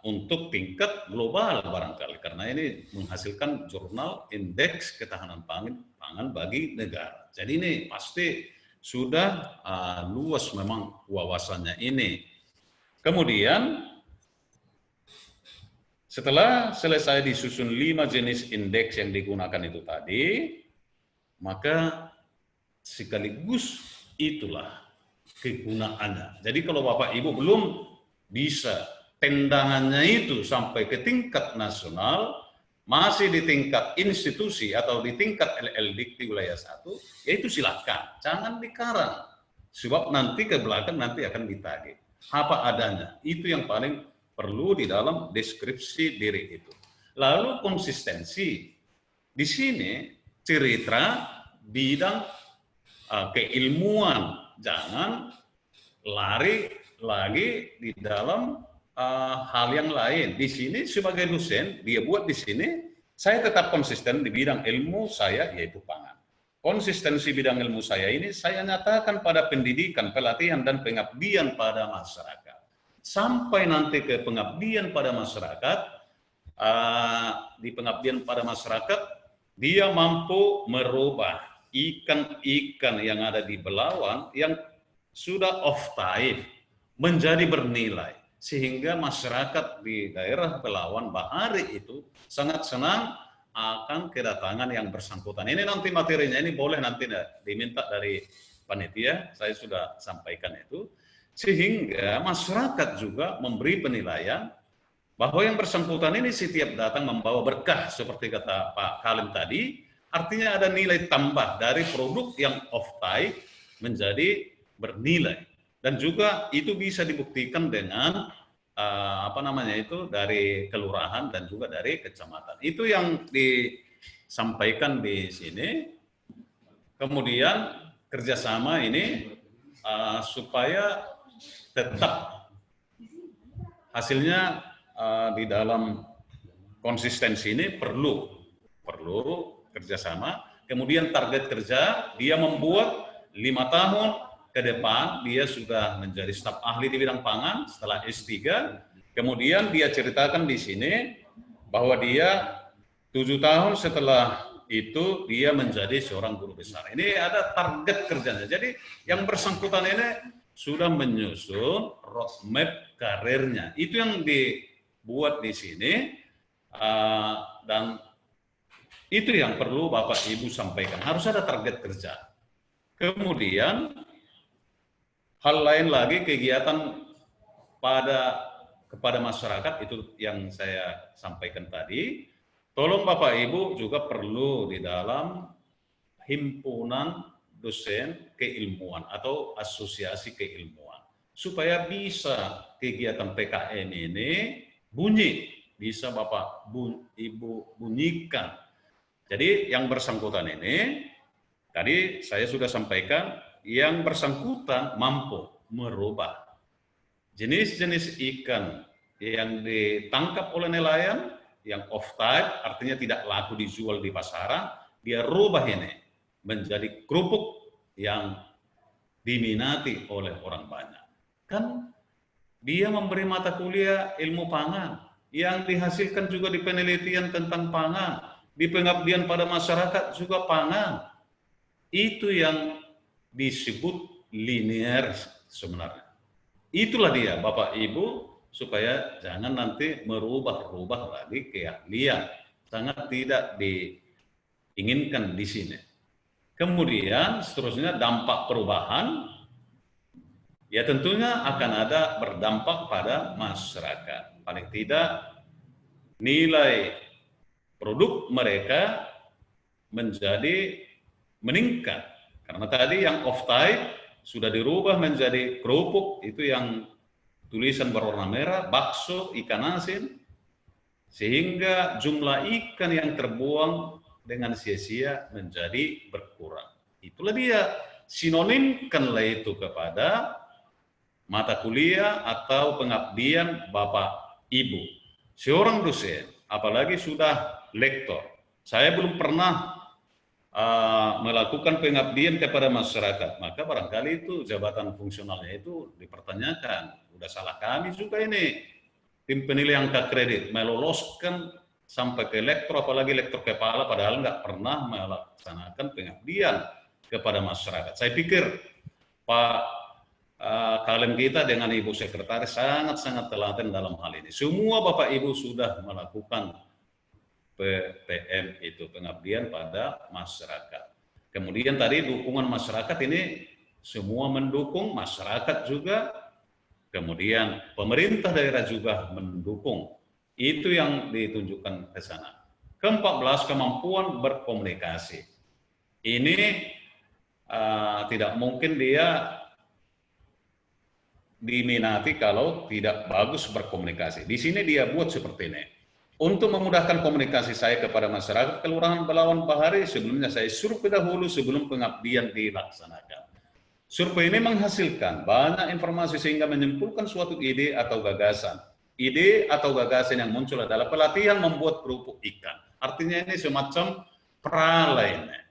untuk tingkat global barangkali. Karena ini menghasilkan jurnal indeks ketahanan pangan bagi negara. Jadi ini pasti sudah luas memang wawasannya ini. Kemudian setelah selesai disusun 5 jenis indeks yang digunakan itu tadi, maka sekaligus itulah kegunaannya. Jadi kalau Bapak Ibu belum bisa tendangannya itu sampai ke tingkat nasional, masih di tingkat institusi atau di tingkat LLDIK di wilayah 1, ya itu silakan, jangan dikarang. Sebab nanti ke belakang nanti akan ditagih. Apa adanya, itu yang paling perlu di dalam deskripsi diri itu. Lalu konsistensi. Di sini cerita bidang keilmuan. Jangan lari lagi di dalam hal yang lain. Di sini sebagai dosen, dia buat di sini, saya tetap konsisten di bidang ilmu saya, yaitu pangan. Konsistensi bidang ilmu saya ini, saya nyatakan pada pendidikan, pelatihan, dan pengabdian pada masyarakat. Sampai nanti ke pengabdian pada masyarakat, di pengabdian pada masyarakat, dia mampu merubah ikan-ikan yang ada di Belawan yang sudah off time menjadi bernilai. Sehingga masyarakat di daerah Belawan Bahari itu sangat senang akan kedatangan yang bersangkutan. Ini nanti materinya, ini boleh nanti diminta dari panitia, saya sudah sampaikan itu. Sehingga masyarakat juga memberi penilaian bahwa yang bersangkutan ini setiap datang membawa berkah, seperti kata Pak Kalim tadi, artinya ada nilai tambah dari produk yang off-take menjadi bernilai. Dan juga itu bisa dibuktikan dengan dari kelurahan dan juga dari kecamatan. Itu yang disampaikan di sini. Kemudian kerjasama ini supaya tetap hasilnya di dalam konsistensi ini perlu kerjasama. Kemudian target kerja, dia membuat 5 tahun ke depan dia sudah menjadi staf ahli di bidang pangan setelah S3. Kemudian dia ceritakan di sini bahwa dia 7 tahun setelah itu dia menjadi seorang guru besar. Ini ada target kerjanya. Jadi yang bersangkutan ini sudah menyusun roadmap karirnya. Itu yang dibuat di sini, dan itu yang perlu Bapak Ibu sampaikan. Harus ada target kerja. Kemudian hal lain lagi, kegiatan kepada masyarakat, itu yang saya sampaikan tadi. Tolong Bapak Ibu juga perlu di dalam himpunan dosen keilmuan atau asosiasi keilmuan, supaya bisa kegiatan PKN ini bunyi, bisa Bapak Ibu bunyikan. Jadi yang bersangkutan ini, tadi saya sudah sampaikan, yang bersangkutan mampu merubah jenis-jenis ikan yang ditangkap oleh nelayan, yang off-type, artinya tidak laku dijual di pasaran, dia rubah ini menjadi kerupuk yang diminati oleh orang banyak. Kan dia memberi mata kuliah ilmu pangan, yang dihasilkan juga di penelitian tentang pangan, di pengabdian pada masyarakat juga pangan. Itu yang disebut linear sebenarnya. Itulah dia Bapak Ibu, supaya jangan nanti merubah-rubah lagi keahlian. Sangat tidak diinginkan di sini. Kemudian seterusnya dampak perubahan. ya tentunya akan ada berdampak pada masyarakat. Paling tidak nilai produk mereka menjadi meningkat. Karena tadi yang off type sudah dirubah menjadi kerupuk, itu yang tulisan berwarna merah, bakso, ikan asin, sehingga jumlah ikan yang terbuang dengan sia-sia menjadi berkurang. Itulah dia, sinonimkanlah itu kepada mata kuliah atau pengabdian Bapak Ibu. Seorang dosen, apalagi sudah lektor, saya belum pernah melakukan pengabdian kepada masyarakat, maka barangkali itu jabatan fungsionalnya itu dipertanyakan. Udah salah kami juga ini, tim penilai angka kredit, meloloskan sampai ke lektor, apalagi lektor kepala, padahal nggak pernah melaksanakan pengabdian kepada masyarakat. Saya pikir Pak kalian kita dengan Ibu Sekretaris sangat-sangat telaten dalam hal ini. Semua Bapak Ibu sudah melakukan PPM itu, pengabdian pada masyarakat. Kemudian tadi dukungan masyarakat ini semua mendukung, masyarakat juga, kemudian pemerintah daerah juga mendukung. Itu yang ditunjukkan ke sana. Ke-14, kemampuan berkomunikasi. Ini tidak mungkin dia diminati kalau tidak bagus berkomunikasi. Di sini dia buat seperti ini. Untuk memudahkan komunikasi saya kepada masyarakat Kelurahan Belawan Bahari, sebelumnya saya survei dahulu sebelum pengabdian dilaksanakan. Survei ini menghasilkan banyak informasi sehingga menyimpulkan suatu ide atau gagasan. Ide atau gagasan yang muncul adalah pelatihan membuat kerupuk ikan. Artinya ini semacam pralainan.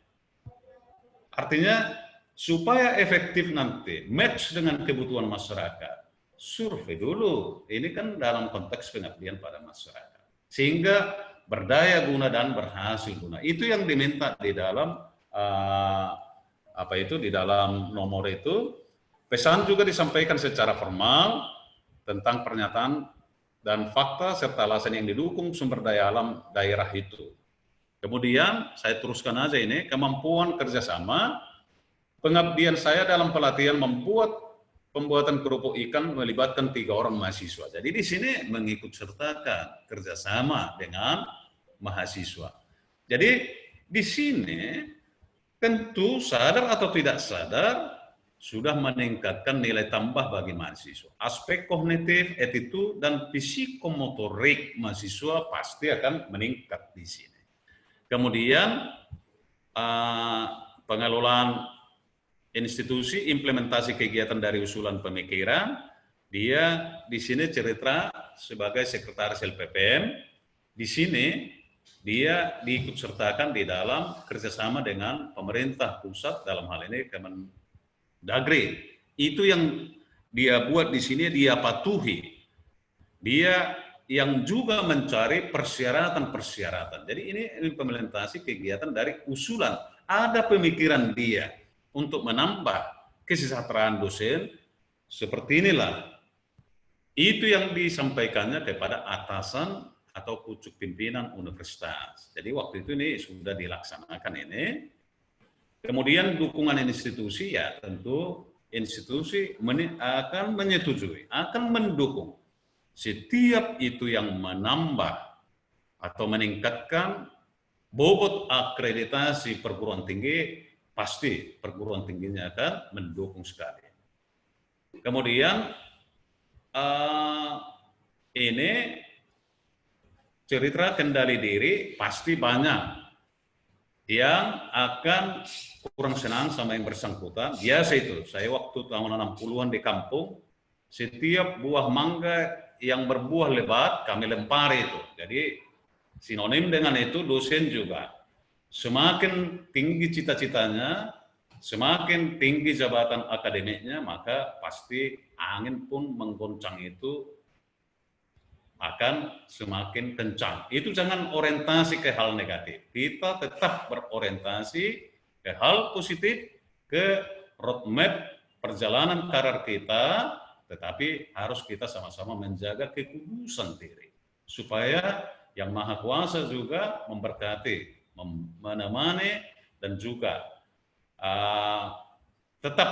Artinya supaya efektif nanti, match dengan kebutuhan masyarakat, survei dulu. Ini kan dalam konteks pengabdian pada masyarakat. Sehingga berdaya guna dan berhasil guna. Itu yang diminta di dalam di dalam nomor itu. Pesan juga disampaikan secara formal tentang pernyataan dan fakta serta alasan yang didukung sumber daya alam daerah itu. Kemudian saya teruskan aja ini, kemampuan kerjasama. Pengabdian saya dalam pelatihan pembuatan kerupuk ikan melibatkan 3 orang mahasiswa. Jadi di sini mengikut sertakan kerjasama dengan mahasiswa. Jadi di sini tentu sadar atau tidak sadar sudah meningkatkan nilai tambah bagi mahasiswa. Aspek kognitif, attitude, dan psikomotorik mahasiswa pasti akan meningkat di sini. Kemudian pengelolaan institusi, implementasi kegiatan dari usulan pemikiran, dia di sini cerita sebagai sekretaris LPPM, di sini dia diikut sertakan di dalam kerjasama dengan pemerintah pusat, dalam hal ini Kemendagri. Itu yang dia buat di sini, dia patuhi. Dia yang juga mencari persyaratan-persyaratan. Jadi ini implementasi kegiatan dari usulan. Ada pemikiran dia untuk menambah kesejahteraan dosen, seperti inilah. Itu yang disampaikannya kepada atasan atau pucuk pimpinan universitas. Jadi waktu itu ini sudah dilaksanakan ini. Kemudian dukungan institusi, ya tentu institusi akan menyetujui, akan mendukung setiap itu yang menambah atau meningkatkan bobot akreditasi perguruan tinggi. Pasti perguruan tingginya akan mendukung sekali. Kemudian ini cerita kendali diri, pasti banyak yang akan kurang senang sama yang bersangkutan. Biasa itu, saya waktu tahun 60-an di kampung, setiap buah mangga yang berbuah lebat kami lempar itu. Jadi sinonim dengan itu dosen juga. Semakin tinggi cita-citanya, semakin tinggi jabatan akademiknya, maka pasti angin pun menggoncang itu akan semakin kencang. Itu jangan orientasi ke hal negatif. Kita tetap berorientasi ke hal positif, ke roadmap perjalanan karir kita, tetapi harus kita sama-sama menjaga kekudusan diri. Supaya Yang Maha Kuasa juga memberkati, menemani, dan juga tetap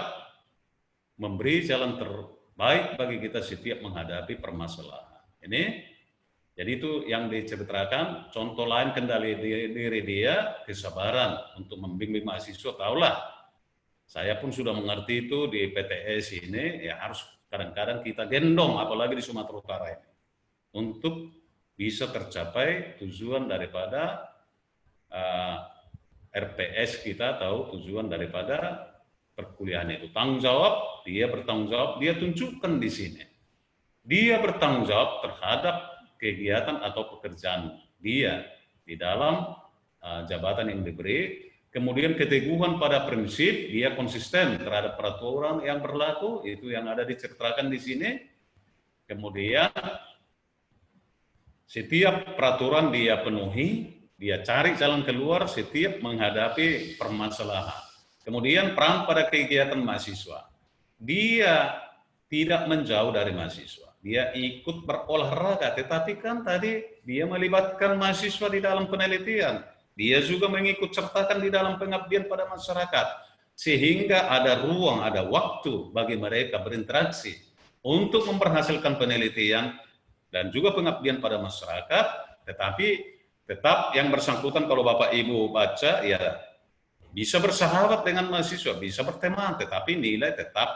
memberi jalan terbaik bagi kita setiap menghadapi permasalahan. Jadi itu yang diceritakan. Contoh lain kendali diri dia, kesabaran untuk membimbing mahasiswa. Tahulah, saya pun sudah mengerti itu di PTS ini, ya harus kadang-kadang kita gendong, apalagi di Sumatera Utara ini, untuk bisa tercapai tujuan daripada RPS kita, tahu tujuan daripada perkuliahan itu. Tanggung jawab, dia bertanggung jawab, dia tunjukkan di sini. Dia bertanggung jawab terhadap kegiatan atau pekerjaan dia di dalam jabatan yang diberi. Kemudian keteguhan pada prinsip, dia konsisten terhadap peraturan yang berlaku, itu yang ada diceritakan di sini. Kemudian setiap peraturan dia penuhi, dia cari jalan keluar setiap menghadapi permasalahan. Kemudian peran pada kegiatan mahasiswa. Dia tidak menjauh dari mahasiswa. Dia ikut berolahraga, tetapi kan tadi dia melibatkan mahasiswa di dalam penelitian. Dia juga mengikut sertakan di dalam pengabdian pada masyarakat. Sehingga ada ruang, ada waktu bagi mereka berinteraksi untuk memberhasilkan penelitian dan juga pengabdian pada masyarakat, tetapi tetap yang bersangkutan kalau Bapak Ibu baca, ya bisa bersahabat dengan mahasiswa, bisa berteman, tetapi nilai tetap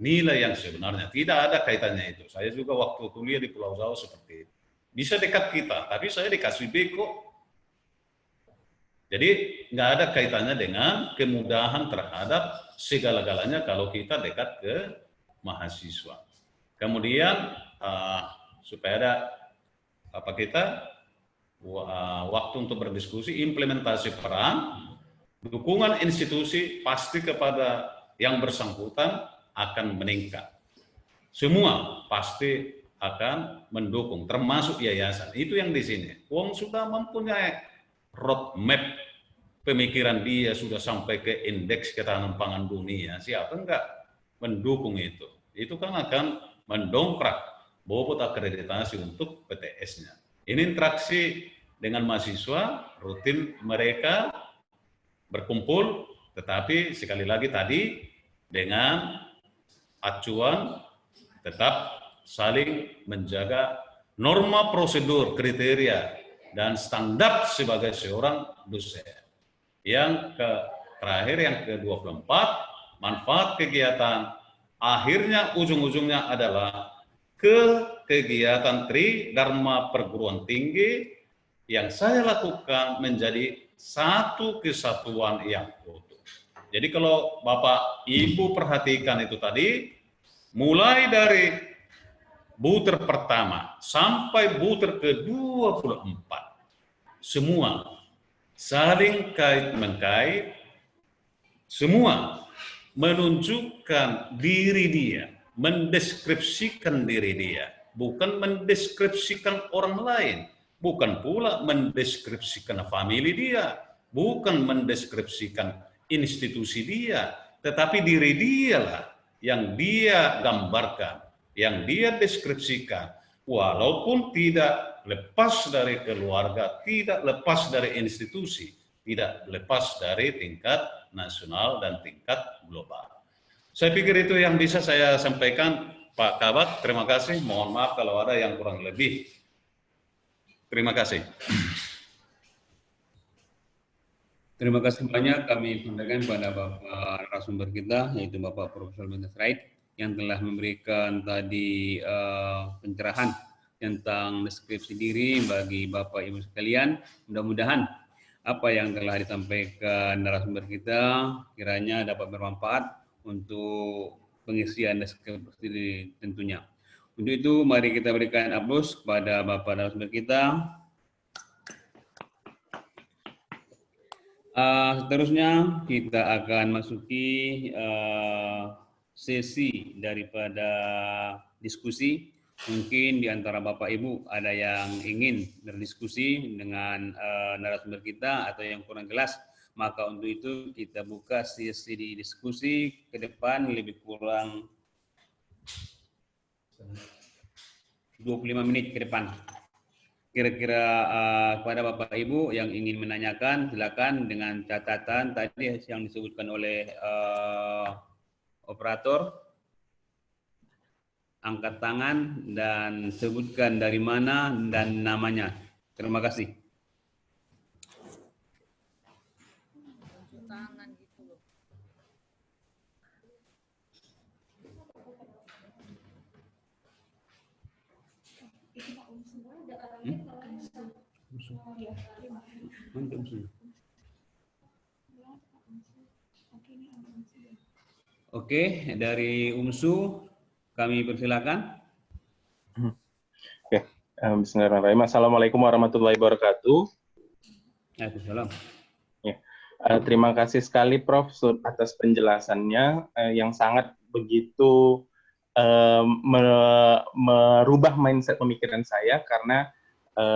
nilai yang sebenarnya. Tidak ada kaitannya itu. Saya juga waktu kuliah di Pulau Jawa seperti itu. Bisa dekat kita, tapi saya dikasih beko. Jadi nggak ada kaitannya dengan kemudahan terhadap segala-galanya kalau kita dekat ke mahasiswa. Kemudian supaya ada waktu untuk berdiskusi, implementasi peran, dukungan institusi pasti kepada yang bersangkutan akan meningkat. Semua pasti akan mendukung, termasuk yayasan. Itu yang di sini. Wong sudah mempunyai roadmap pemikiran, dia sudah sampai ke indeks ketahanan pangan dunia. Siapa enggak mendukung itu? Itu kan akan mendongkrak bobot akreditasi untuk PTS-nya. Ini interaksi dengan mahasiswa, rutin mereka berkumpul, tetapi sekali lagi tadi dengan acuan tetap saling menjaga norma prosedur, kriteria, dan standar sebagai seorang dosen. Yang terakhir, yang ke-24, manfaat kegiatan, akhirnya ujung-ujungnya adalah kegiatan Tri Dharma perguruan tinggi yang saya lakukan menjadi satu kesatuan yang utuh. Jadi kalau Bapak Ibu perhatikan itu tadi, mulai dari butir pertama sampai butir ke-24, semua saling kait-mengkait, semua menunjukkan diri dia, mendeskripsikan diri dia, bukan mendeskripsikan orang lain, bukan pula mendeskripsikan famili dia, bukan mendeskripsikan institusi dia, tetapi diri dialah yang dia gambarkan, yang dia deskripsikan, walaupun tidak lepas dari keluarga, tidak lepas dari institusi, tidak lepas dari tingkat nasional dan tingkat global. Saya pikir itu yang bisa saya sampaikan, Pak Kabak. Terima kasih. Mohon maaf kalau ada yang kurang lebih. Terima kasih. Terima kasih banyak kami sampaikan kepada Bapak narasumber kita, yaitu Bapak Profesor Bintas Rait, yang telah memberikan tadi pencerahan tentang deskripsi diri bagi Bapak Ibu sekalian. Mudah-mudahan apa yang telah disampaikan narasumber kita kiranya dapat bermanfaat untuk pengisian deskripsi diri tentunya. Untuk itu mari kita berikan aplaus kepada Bapak narasumber kita. Seterusnya kita akan masuki sesi daripada diskusi. Mungkin di antara Bapak Ibu ada yang ingin berdiskusi dengan narasumber kita atau yang kurang jelas, maka untuk itu kita buka sesi di diskusi ke depan lebih kurang 25 menit ke depan. Kira-kira kepada Bapak Ibu yang ingin menanyakan, silakan dengan catatan tadi yang disebutkan oleh operator, angkat tangan dan sebutkan dari mana dan namanya. Terima kasih. Oke, dari UMSU kami persilakan. Oke, bismillahirrahmanirrahim. Assalamualaikum warahmatullahi wabarakatuh. Waalaikumsalam. Ya, terima kasih sekali Prof atas penjelasannya yang sangat begitu merubah mindset pemikiran saya, karena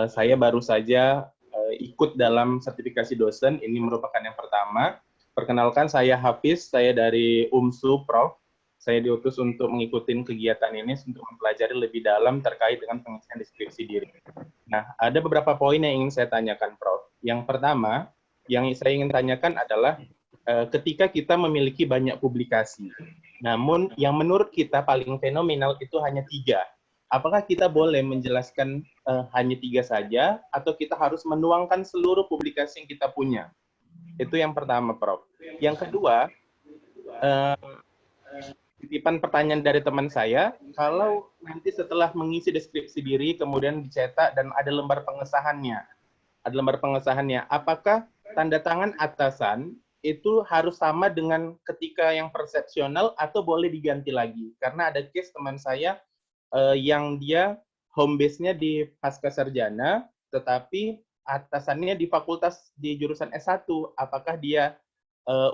saya baru saja ikut dalam sertifikasi dosen. Ini merupakan yang pertama. Perkenalkan, saya Hafiz, saya dari UMSU, Prof. Saya diutus untuk mengikuti kegiatan ini untuk mempelajari lebih dalam terkait dengan pengisian deskripsi diri. Nah, ada beberapa poin yang ingin saya tanyakan, Prof. Yang pertama, yang saya ingin tanyakan adalah ketika kita memiliki banyak publikasi, namun yang menurut kita paling fenomenal itu hanya 3. Apakah kita boleh menjelaskan hanya 3 saja, atau kita harus menuangkan seluruh publikasi yang kita punya? Itu yang pertama, Prof. Yang kedua, titipan pertanyaan dari teman saya, kalau nanti setelah mengisi deskripsi diri, kemudian dicetak dan ada lembar pengesahannya, apakah tanda tangan atasan itu harus sama dengan ketika yang persepsional atau boleh diganti lagi? Karena ada case teman saya yang dia home base-nya di pasca sarjana, tetapi atasannya di fakultas di jurusan S1. Apakah dia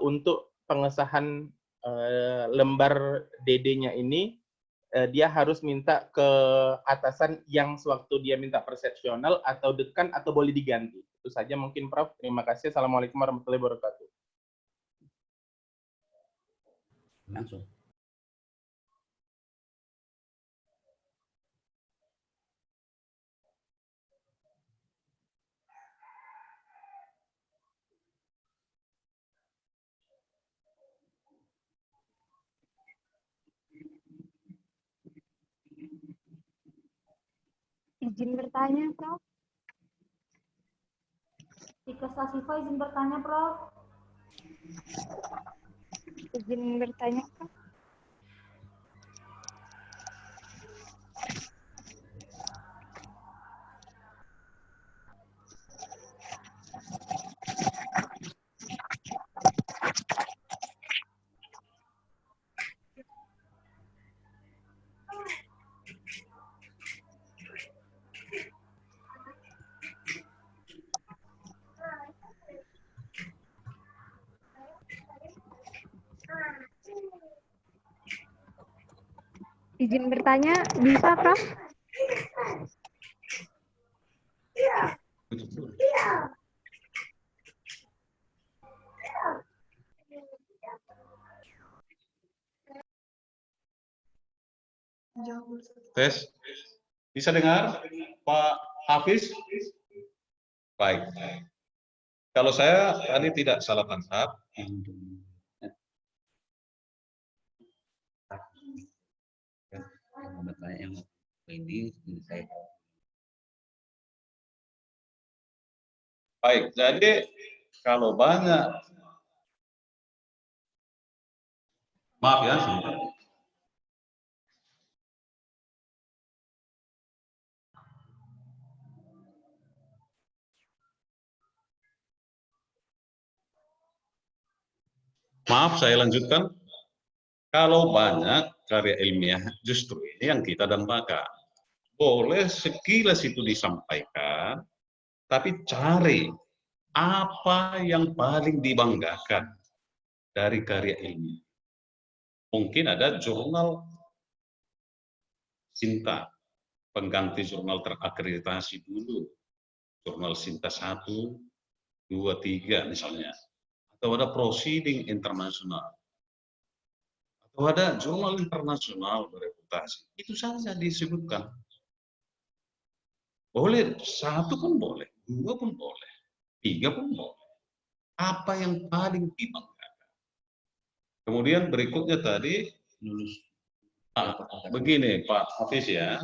untuk pengesahan lembar DD-nya ini dia harus minta ke atasan yang sewaktu dia minta persepsional atau dekan, atau boleh diganti? Itu saja mungkin, Prof. Terima kasih. Assalamualaikum warahmatullahi wabarakatuh. Langsung. Izin bertanya, Prof. Tika Sasifa izin bertanya, Prof. Izin bertanya, Prof. Izin bertanya, bisa, Prof? Tes. Bisa dengar, Pak Hafiz? Baik. Kalau saya tadi tidak salah tangkap, yang ini saya. Baik, jadi kalau banyak, maaf ya, sebentar. Maaf, saya lanjutkan. Kalau banyak karya ilmiah, justru ini yang kita dambakan. Boleh sekilas itu disampaikan, tapi cari apa yang paling dibanggakan dari karya ilmiah. Mungkin ada jurnal Sinta, pengganti jurnal terakreditasi dulu. Jurnal Sinta 1, 2, 3 misalnya. Atau ada proceeding internasional. Atau ada jurnal internasional bereputasi. Itu saja disebutkan. Boleh, 1 pun boleh, 2 pun boleh, 3 pun boleh. Apa yang paling dibanggakan? Kemudian berikutnya tadi, Begini Pak Hafiz ya,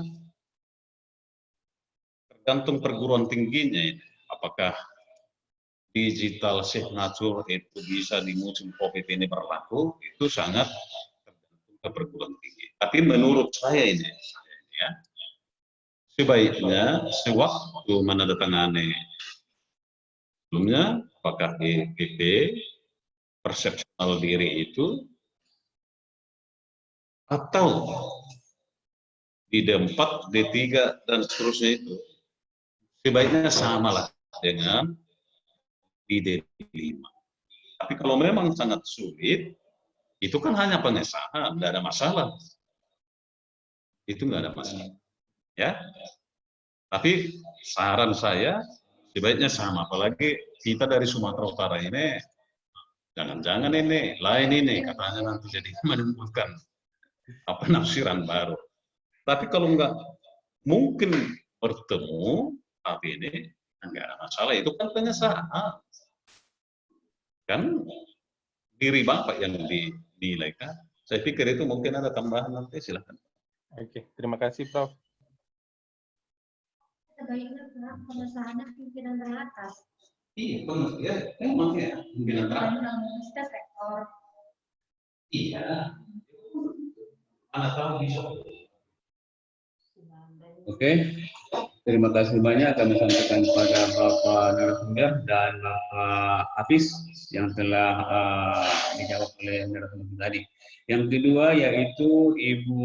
tergantung perguruan tingginya ini. Apakah digital signature itu bisa di musim COVID ini berlaku, itu sangat tergantung ke perguruan tinggi. Tapi menurut saya ini ya, sebaiknya sewaktu menandatangani sebelumnya, apakah di PP persepsional diri itu, atau di D4, D3, dan seterusnya itu, sebaiknya samalah dengan di D5. Tapi kalau memang sangat sulit, itu kan hanya pengesahan, nggak ada masalah. Itu nggak ada masalah. Ya. Tapi saran saya, sebaiknya sama. Apalagi kita dari Sumatera Utara ini, jangan-jangan ini, lain ini, katanya nanti jadi menimbulkan penafsiran baru. Tapi kalau nggak mungkin bertemu, tapi ini nggak ada masalah. Itu kan pengesahan. Kan diri Bapak yang dinilai kan. Saya pikir itu mungkin ada tambahan nanti, silakan. Oke, terima kasih Prof. Sebaiknya pengesahannya pimpinan teratas. Iya, ya, memang ya, pimpinan teratas. Kita sektor. Iya. Anak tahu bisa. Oke, terima kasih banyak kami sampaikan kepada Bapak narasumber dan Bapak Hafiz yang telah dijawab oleh narasumber tadi. Yang kedua yaitu Ibu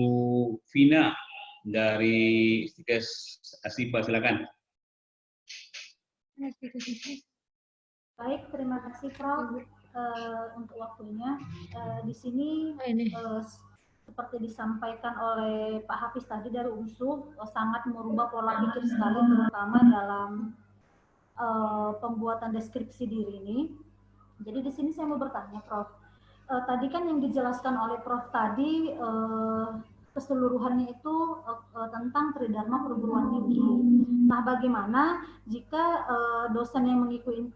Vina dari Stikes Asipa, silakan. Baik, terima kasih Prof untuk waktunya. Di sini seperti disampaikan oleh Pak Hafiz tadi dari UNSU, sangat merubah pola pikir sekali, terutama dalam pembuatan deskripsi diri ini. Jadi di sini saya mau bertanya, Prof. Tadi kan yang dijelaskan oleh Prof tadi keseluruhannya itu tentang tridharma perguruan tinggi. Nah, bagaimana jika dosen yang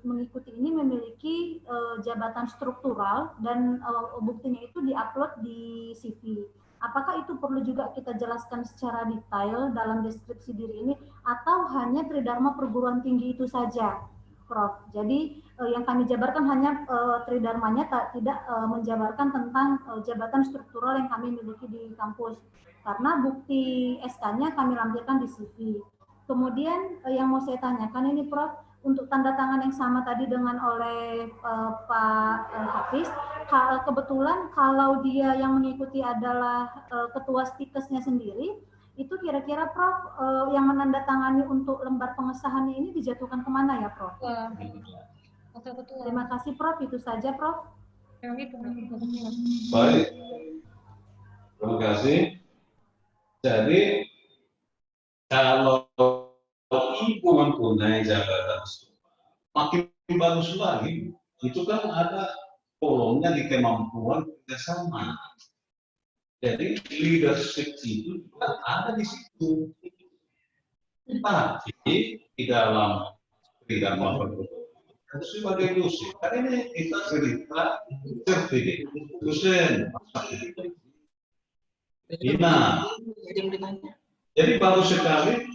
mengikuti ini memiliki jabatan struktural dan buktinya itu diupload di CV? Apakah itu perlu juga kita jelaskan secara detail dalam deskripsi diri ini, atau hanya tridharma perguruan tinggi itu saja, Prof? Jadi yang kami jabarkan hanya tridharmanya, tidak menjabarkan tentang jabatan struktural yang kami miliki di kampus. Karena bukti SK-nya kami lampirkan di CV. Kemudian yang mau saya tanyakan ini Prof, untuk tanda tangan yang sama tadi dengan oleh Pak Hafiz, kebetulan kalau dia yang mengikuti adalah ketua stikesnya sendiri, itu kira-kira Prof yang menandatangani untuk lembar pengesahannya ini dijatuhkan kemana ya Prof? Terima kasih Prof, itu saja Prof. Baik, terima kasih. Jadi kalau Ibu mempunyai jabatan makin bagus lagi, itu kan ada kolomnya di kemampuan kerjasama. Jadi leadership itu juga ada di situ. Tapi di dalam harus sebagai dosen. Karena ini kita cerita sertifikat dosen. Nah, jadi baru sekali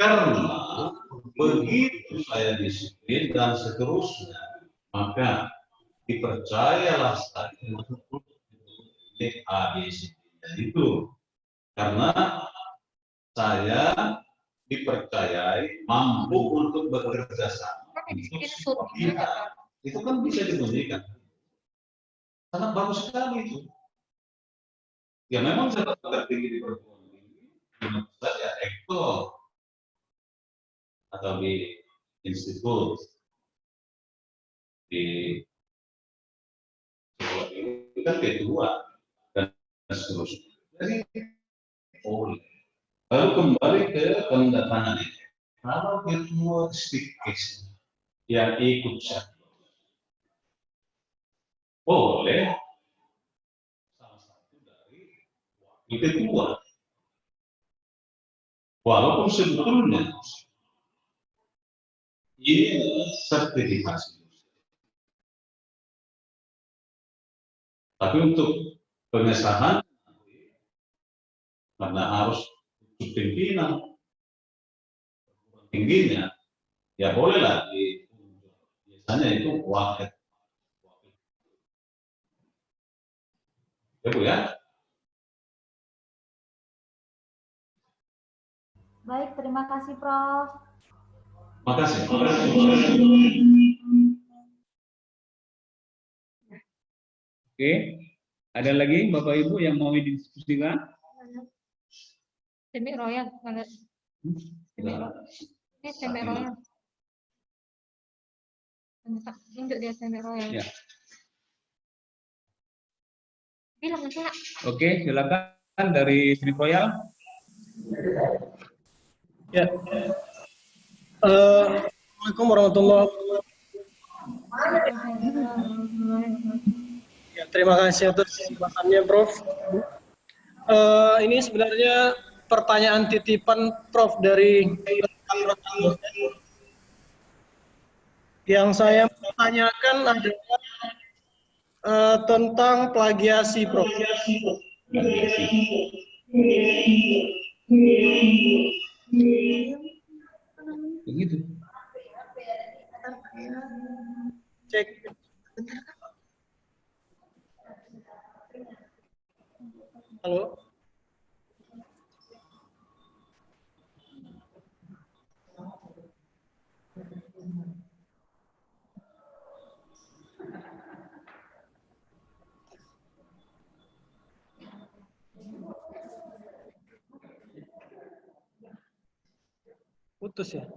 karena begitu saya disiplin dan seterusnya, maka dipercayalah saya itu karena saya dipercayai mampu untuk bekerja sama. Itu kan bisa dibunyikan. Sangat bagus sekali itu. Ya memang saya tertinggi di perguruan tinggi, saya rektor atau di institut di sekolah ini kan ketua dan seterusnya. Jadi boleh. Lalu kembali ke pendatangan ini. Kalau ketua stikes yang ikut saya, boleh salah satu dari wakil ketua. Walaupun sebetulnya ini sertifikasi. Tapi untuk pengesahan karena harus pimpinan tingginya, ya bolehlah biasanya itu wakil. Ya Bu ya. Baik, terima kasih Prof. Makasih. Oke, ada lagi Bapak Ibu yang mau didiskusikan? Tempe royal, banget. Tempe royal. Untuk dia tempe royal. Ya. Bilang aja. Oke, silakan dari Sri Royal. Ya. Assalamualaikum warahmatullahi wabarakatuh. Ya, terima kasih atas kesempatannya, Prof. Ini sebenarnya pertanyaan titipan Prof dari yang saya mau tanyakan adalah tentang plagiasi, Prof. Begitu. Cek. Halo. Putus ya.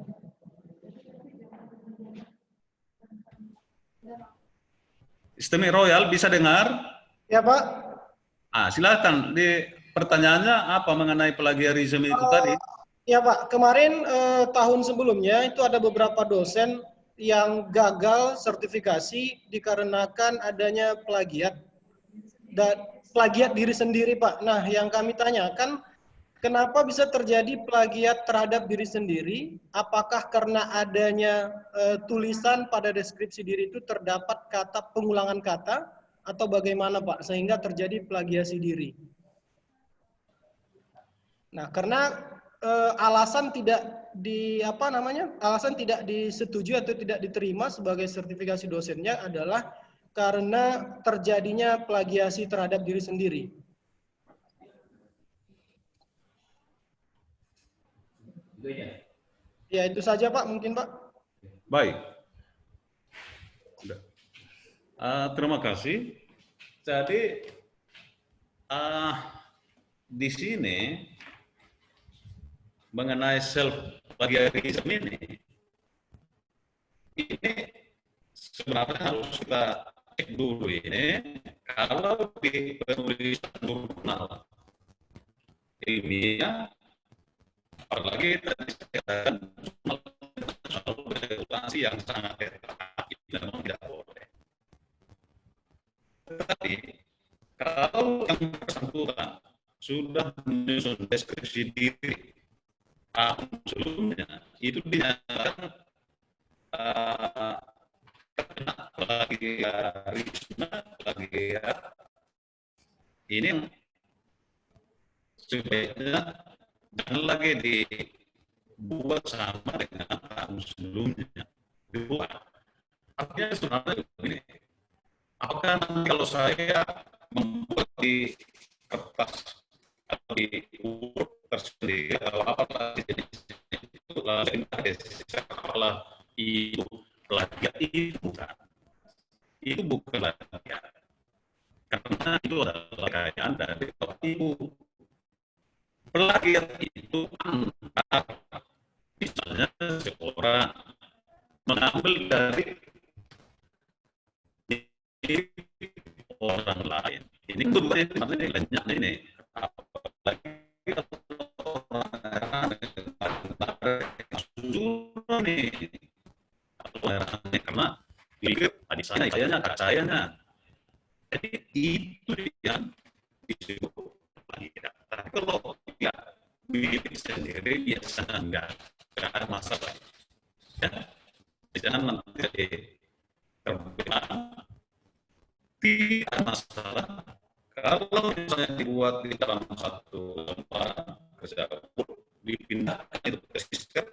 Sistem Royal bisa dengar? Ya, Pak. Silakan. Di pertanyaannya apa mengenai plagiarisme itu tadi? Ya, Pak. Kemarin tahun sebelumnya itu ada beberapa dosen yang gagal sertifikasi dikarenakan adanya plagiat dan plagiat diri sendiri, Pak. Nah, yang kami tanyakan, kenapa bisa terjadi plagiat terhadap diri sendiri? Apakah karena adanya tulisan pada deskripsi diri itu terdapat kata pengulangan kata atau bagaimana, Pak, sehingga terjadi plagiasi diri? Nah, karena alasan tidak alasan tidak disetujui atau tidak diterima sebagai sertifikasi dosennya adalah karena terjadinya plagiasi terhadap diri sendiri. Ya, itu saja Pak, mungkin Pak. Baik. Terima kasih. Jadi di sini mengenai self plagiarism ini sebenarnya harus kita cek dulu ini kalau di penulisan jurnal ilmiah, apalagi tadi saya katakan soal regulasi yang sangat ketat itu memang tidak boleh. Tetapi kalau yang bersangkutan sudah menyusun deskripsi diri tahun sebelumnya, itu dinyatakan terkena plagiarisme, plagiat. Ini sebaiknya jangan lagi dibuat sama dengan tahun sebelumnya. Dibuat. Artinya sebenarnya begini, apakah nanti kalau saya membuat di kertas atau di Word tersendiri atau apa itu apalah itu plagiat, itu bukan plagiat, karena itu adalah kekayaan dari Bapak Ibu. Plagiat itu antara misalnya seorang mengambil dari orang lain. Ini sebenarnya banyak ini. Apalagi karena pikir adik sayanya, kak sayanya. Jadi itu yang disebut plagiat. Tapi kalau ya milik sendiri biasanya enggak ada masalah. Ya, jangan nanti terbelakang. Tidak masalah Kalau misalnya dibuat di dalam satu lembaran kerja, dipindahkan itu ke sistem,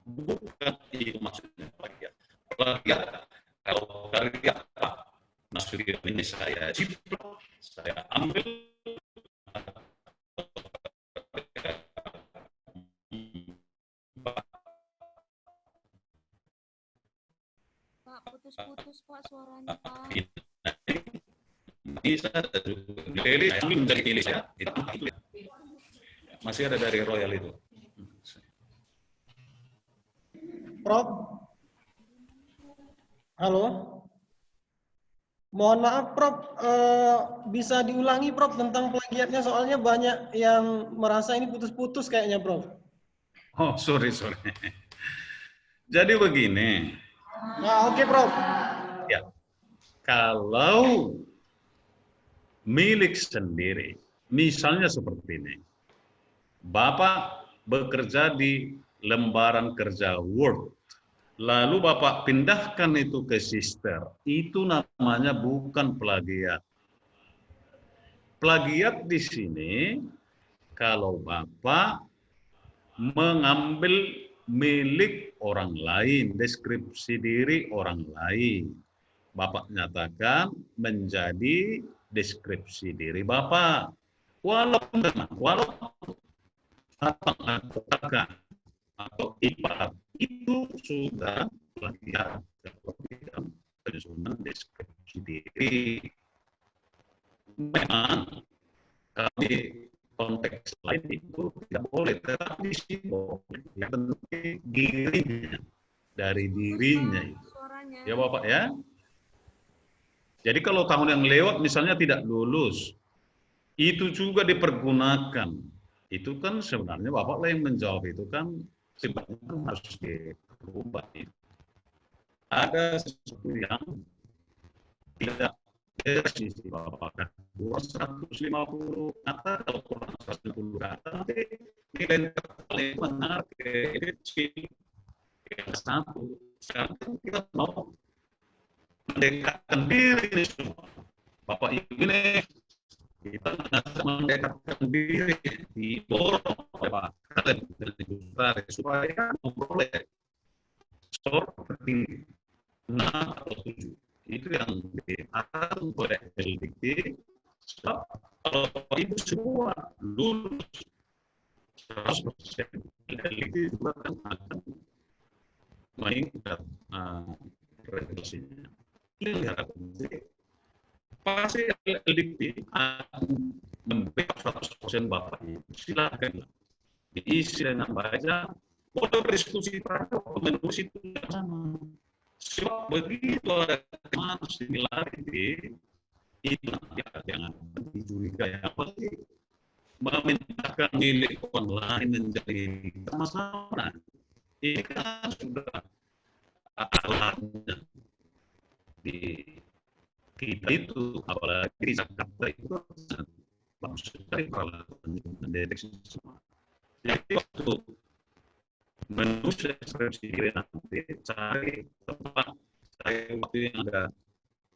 bukan itu maksudnya plagiat. Plagiat kalau karya Pak Nasir ini saya jiplak, saya ambil, Pak, putus-putus Pak suaranya Pak. Bisa menjadi milik ya. Itu masih ada dari Royal itu. Prof. Halo. Mohon maaf Prof, bisa diulangi Prof tentang plagiatnya, soalnya banyak yang merasa ini putus-putus kayaknya Prof. Oh, sorry. Jadi begini. Nah, oke Prof. Ya. Kalau milik sendiri, misalnya seperti ini. Bapak bekerja di lembaran kerja Word, lalu Bapak pindahkan itu ke sister, itu namanya bukan plagiat. Plagiat di sini kalau Bapak mengambil milik orang lain, deskripsi diri orang lain. Bapak nyatakan menjadi deskripsi diri Bapak. Walaupun atau kakak atau ipar itu sudah plagiat dalam penyusunan deskripsi diri. Memang kami konteks lain itu tidak boleh, tetapi sih boleh. Yang penting dirinya, dari dirinya itu. Ya Bapak ya. Jadi kalau tahun yang lewat misalnya tidak lulus, itu juga dipergunakan. Itu kan sebenarnya Bapak lah yang menjawab, itu kan sebenarnya harus dirubah. Ada sesuatu yang tidak sisi Bapak kan 250 kata, kalau kurang 150 kata nanti nilai paling benar kecil yang satu. Sekarang kita mau mendekatkan diri ini semua. Bapak ini kita mendekatkan diri, didorong oleh Pak Kalian supaya memperoleh skor tertinggi 6 atau 7. Itu yang diatur oleh LDT. Sebab kalau itu semua lulus 100%, LDT juga akan meningkat regulasinya. Lihat, pasti LDT akan membebas 100% Bapak itu. Silakan diisi dengan baca, boleh berdiskusi pada menulis itu sama. Sebab begitu ada kemana similarity, itu jangan dicurigai, apalagi memintakan milik online menjadi sama-sama. Ini kan sudah alatnya di kita itu, apalagi di Jakarta itu bagus sekali peralatan mendeteksi semua. Jadi waktu menulis deskripsi diri nanti cari tempat, cari waktu yang agak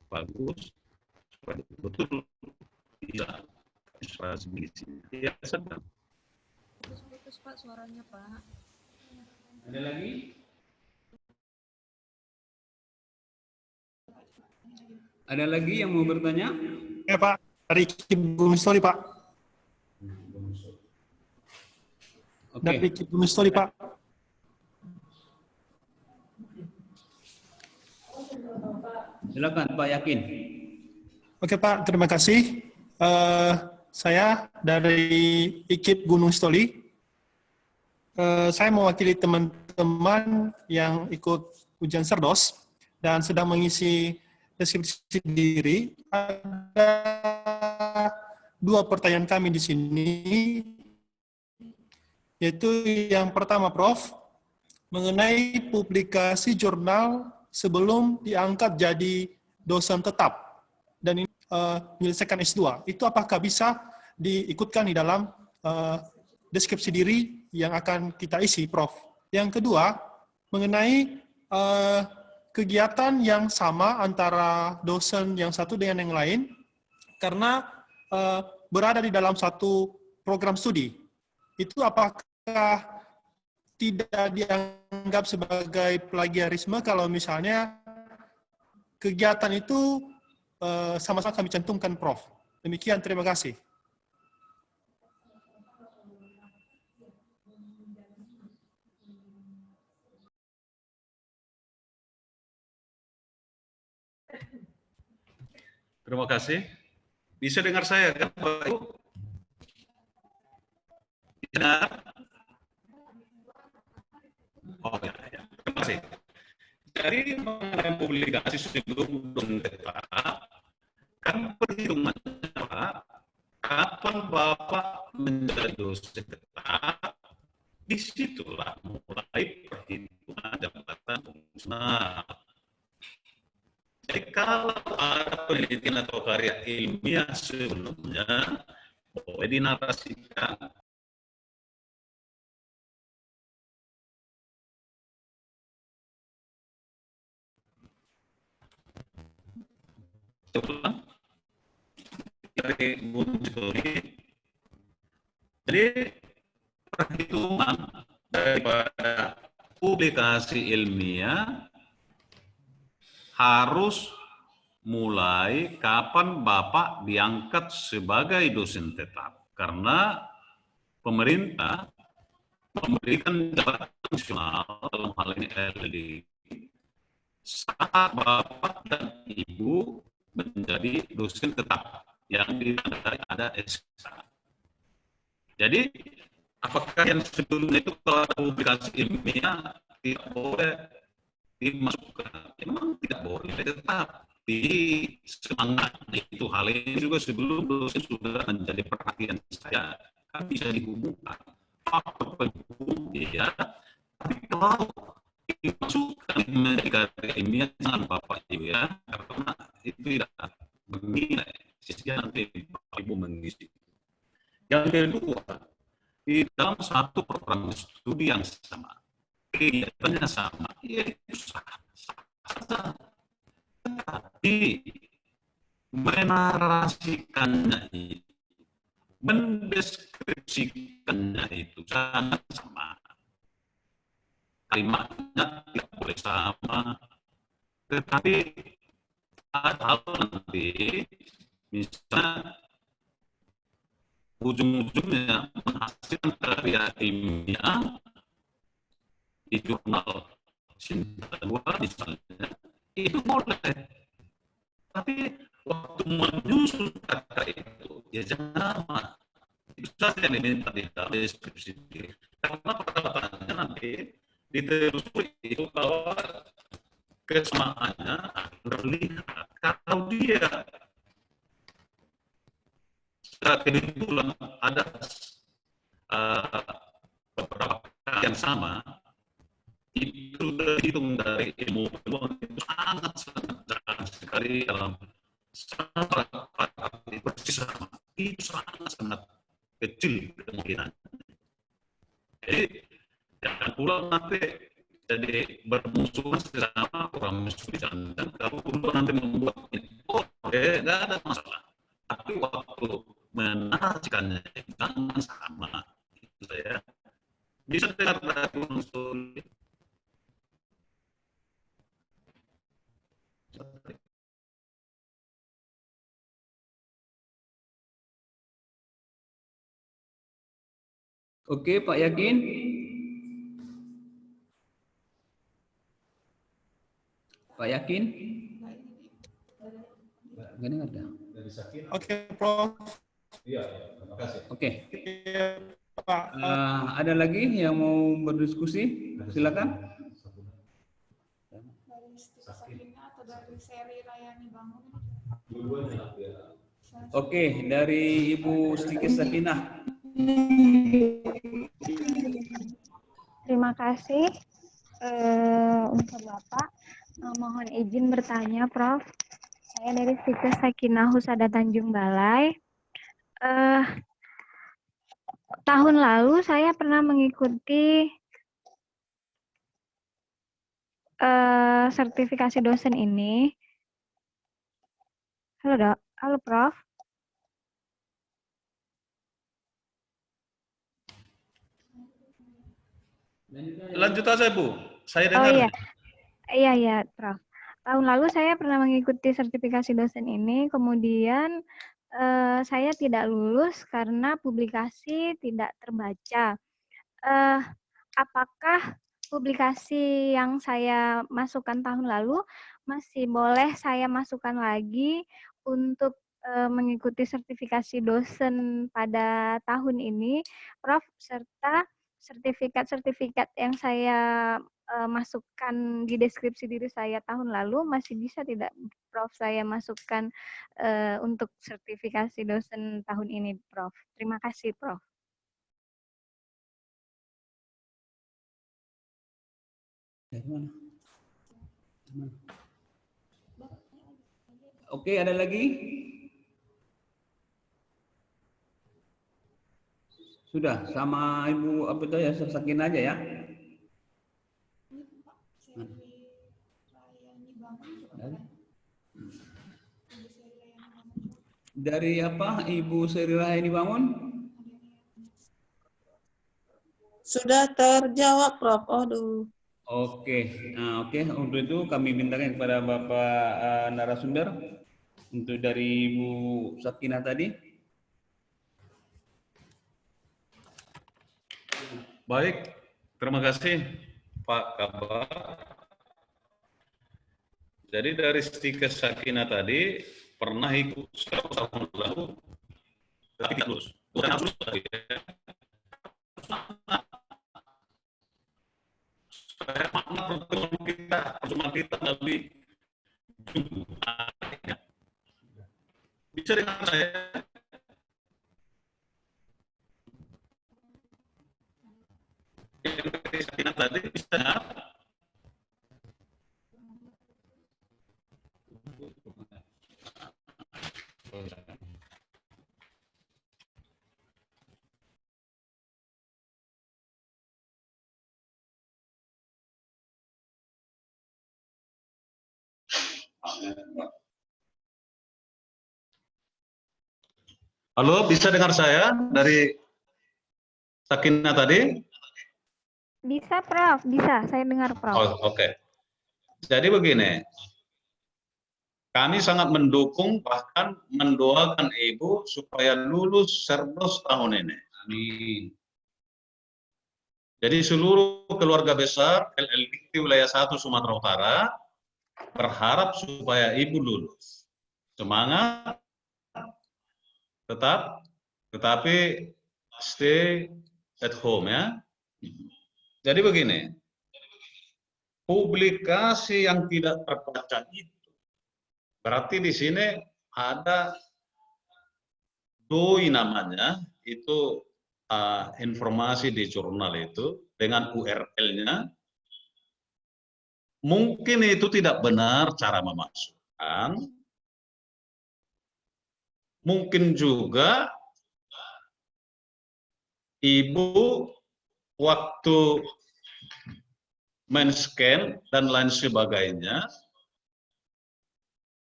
bagus supaya betul bisa inspirasi di sini. Ya, sedang. Putus Pak suaranya Pak. Ada lagi? Ada lagi yang mau bertanya? Ya Pak, dari Gunung Story Pak. Oke. Dari Gunung Story Pak. Silakan Pak Yakin. Oke Pak, terima kasih. Saya dari IKIP Gunung Stoli. Saya mewakili teman-teman yang ikut ujian Serdos dan sedang mengisi deskripsi diri. Ada 2 pertanyaan kami di sini, yaitu yang pertama, Prof, mengenai publikasi jurnal sebelum diangkat jadi dosen tetap dan ini menyelesaikan S2, itu apakah bisa diikutkan di dalam deskripsi diri yang akan kita isi, Prof? Yang kedua, mengenai kegiatan yang sama antara dosen yang satu dengan yang lain, karena berada di dalam satu program studi. Itu apakah tidak dianggap sebagai plagiarisme kalau misalnya kegiatan itu sama-sama kami cantumkan, Prof. Demikian, terima kasih. Terima kasih. Bisa dengar saya kan, Bapak Ibu? Dengar? Oh ya, ya. Terima kasih. Jadi mengenai publikasi sebelum tetap, kan perhitungannya Pak, kapan Bapak menjadi dosen tetap, disitulah mulai perhitungan jabatan fungsional. Jadi kalau ada penelitian atau karya ilmiah sebelumnya, boleh dinarasikan. Coba dari Bunsuri. Jadi perhitungan daripada publikasi ilmiah harus mulai kapan Bapak diangkat sebagai dosen tetap. Karena pemerintah memberikan jabatan fungsional dalam hal ini LD saat Bapak dan Ibu menjadi dosen tetap yang ditandai ada SK. Jadi apakah yang sebelumnya itu kalau ada publikasi ilmiah tidak boleh dimasukkan? Memang tidak boleh, tetapi semangatnya itu hal ini juga sebelum dosen sudah menjadi perhatian saya kan bisa dihubungkan faktor penghubung ya. Tapi kalau dimasukkan menjadi karya ilmiah jangan Bapak Ibu ya, karena itu tidak bernilai sehingga nanti Bapak Ibu mengisi. Yang kedua, di dalam satu program studi yang sama, kegiatannya sama, ya itu sah. Tapi menarasikannya itu, mendeskripsikannya itu sangat sama. Kalimatnya tidak boleh sama, tetapi hal nanti misalnya ujung-ujungnya menghasilkan karya ilmiah di jurnal Sinta 2 misalnya, itu boleh. Tapi waktu menyusun kata itu, ya jangan lama. Itu saja yang diminta di dalam deskripsi. Karena perkataannya nanti ditelusuri itu kalau kesamaannya terlihat. Kalau dia kebetulan ada beberapa yang sama, itu sudah dihitung dari ilmu pengetahuan itu sangat jarang sekali dalam sangat persis sama. Itu sangat kecil kemungkinan. Jadi jangan pula nanti jadi bermusuhan sesama orang musuh dan kalau pula nanti membuat itu nggak ada masalah. Tapi waktu menarasikannya jangan sama. Itu saya bisa dengar dari unsur. Oke, Pak Yakin. Pak Yakin? Nggak dengar dah. Oke, Prof. Iya, terima kasih. Oke. Pak. Ada lagi yang mau berdiskusi? Silakan. Dari Sakina atau dari seri Rayani Bangun? Oke, dari Ibu Siti Sakinah. Terima kasih untuk Bapak. Mohon izin bertanya, Prof. Saya dari Siti Sakinah Husada Tanjung Balai. Tahun lalu saya pernah mengikuti sertifikasi dosen ini. Halo, Dok. Halo, Prof. Lanjut aja, Bu. Saya Oh dengar. iya, iya, Prof. Tahun lalu saya pernah mengikuti sertifikasi dosen ini, kemudian saya tidak lulus karena publikasi tidak terbaca. Apakah publikasi yang saya masukkan tahun lalu masih boleh saya masukkan lagi untuk mengikuti sertifikasi dosen pada tahun ini, Prof, serta sertifikat-sertifikat yang saya masukkan di deskripsi diri saya tahun lalu masih bisa tidak, Prof, saya masukkan untuk sertifikasi dosen tahun ini, Prof. Terima kasih, Prof. Oke, ada lagi? Sudah, sama Ibu apa itu ya, Sakin aja ya. Dari apa, Ibu Sri Rahayani Bangun? Sudah terjawab, Prof. Aduh. Oke, nah, untuk itu kami mintakan kepada Bapak narasumber untuk dari Ibu Sakinah tadi. Baik, terima kasih Pak Kabar. Jadi dari stiker Sakinah tadi pernah ikut tahun lalu, tapi tidak lulus. Bukan harus lulus lagi. Supaya makna pertemuan kita lebih bisa dengan saya. Yang Sakinah tadi bisa. Halo, bisa dengar saya dari Sakinah tadi? Bisa, Prof. Bisa, saya dengar, Prof. Oh, oke. Jadi begini, kami sangat mendukung bahkan mendoakan Ibu supaya lulus Serdos tahun ini. Amin. Jadi seluruh keluarga besar LLDIKT Wilayah 1 Sumatera Utara berharap supaya Ibu lulus. Semangat, tetap, tetapi stay at home ya. Jadi begini, publikasi yang tidak terbaca itu berarti di sini ada DOI namanya, itu informasi di jurnal itu dengan URL-nya. Mungkin itu tidak benar cara memasukkan. Mungkin juga Ibu waktu men-scan dan lain sebagainya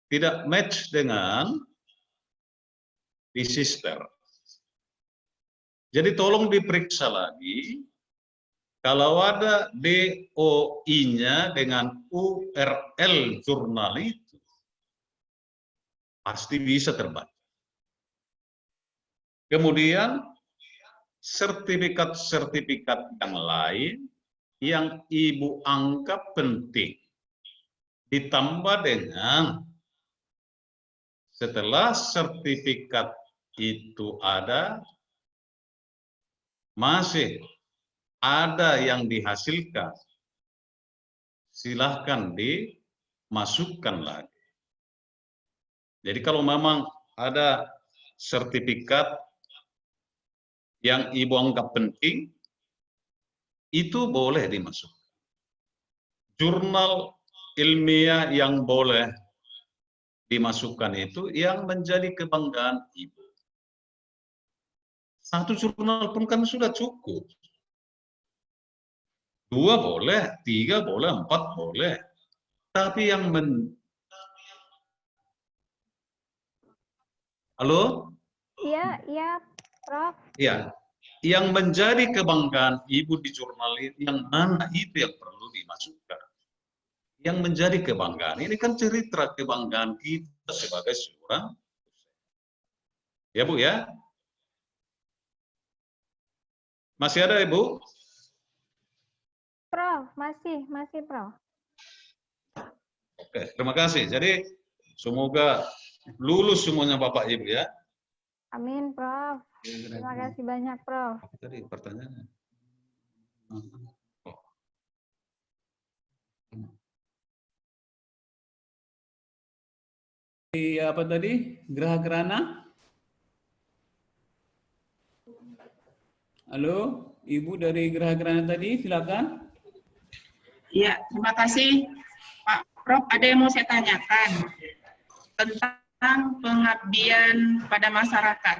tidak match dengan di sister. Jadi tolong diperiksa lagi. Kalau ada DOI-nya dengan URL jurnal itu, pasti bisa terbaca. Kemudian sertifikat-sertifikat yang lain yang Ibu anggap penting, ditambah dengan setelah sertifikat itu ada, masih ada yang dihasilkan, silahkan dimasukkan lagi. Jadi kalau memang ada sertifikat yang Ibu anggap penting, itu boleh dimasukkan. Jurnal ilmiah yang boleh dimasukkan itu yang menjadi kebanggaan Ibu. Satu jurnal pun kan sudah cukup. 2 boleh, 3 boleh, 4 boleh. Tapi yang Halo? Iya, Prof. Ya, yang menjadi kebanggaan Ibu di jurnal ini, yang mana itu yang perlu dimasukkan. Yang menjadi kebanggaan, ini kan cerita kebanggaan kita sebagai seorang. Ya Bu ya? Masih ada Ibu? Prof, masih Prof. Oke, terima kasih. Jadi semoga lulus semuanya Bapak Ibu ya. Amin, Prof. Terima kasih banyak, Prof. Tadi pertanyaannya. Apa tadi? Geraha Gerhana? Halo, Ibu dari Geraha Gerhana tadi, silakan. Iya, terima kasih Pak Prof. Ada yang mau saya tanyakan tentang pengabdian pada masyarakat.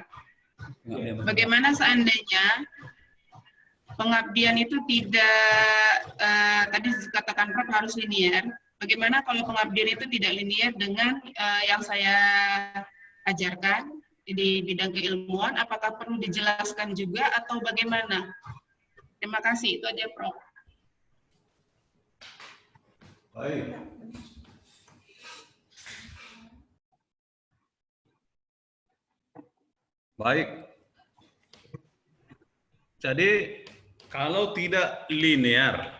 Bagaimana seandainya pengabdian itu tidak, tadi dikatakan Prof harus linier, bagaimana kalau pengabdian itu tidak linier dengan yang saya ajarkan di bidang keilmuan, apakah perlu dijelaskan juga atau bagaimana? Terima kasih, itu aja Prof. Baik. Baik. Jadi kalau tidak linear,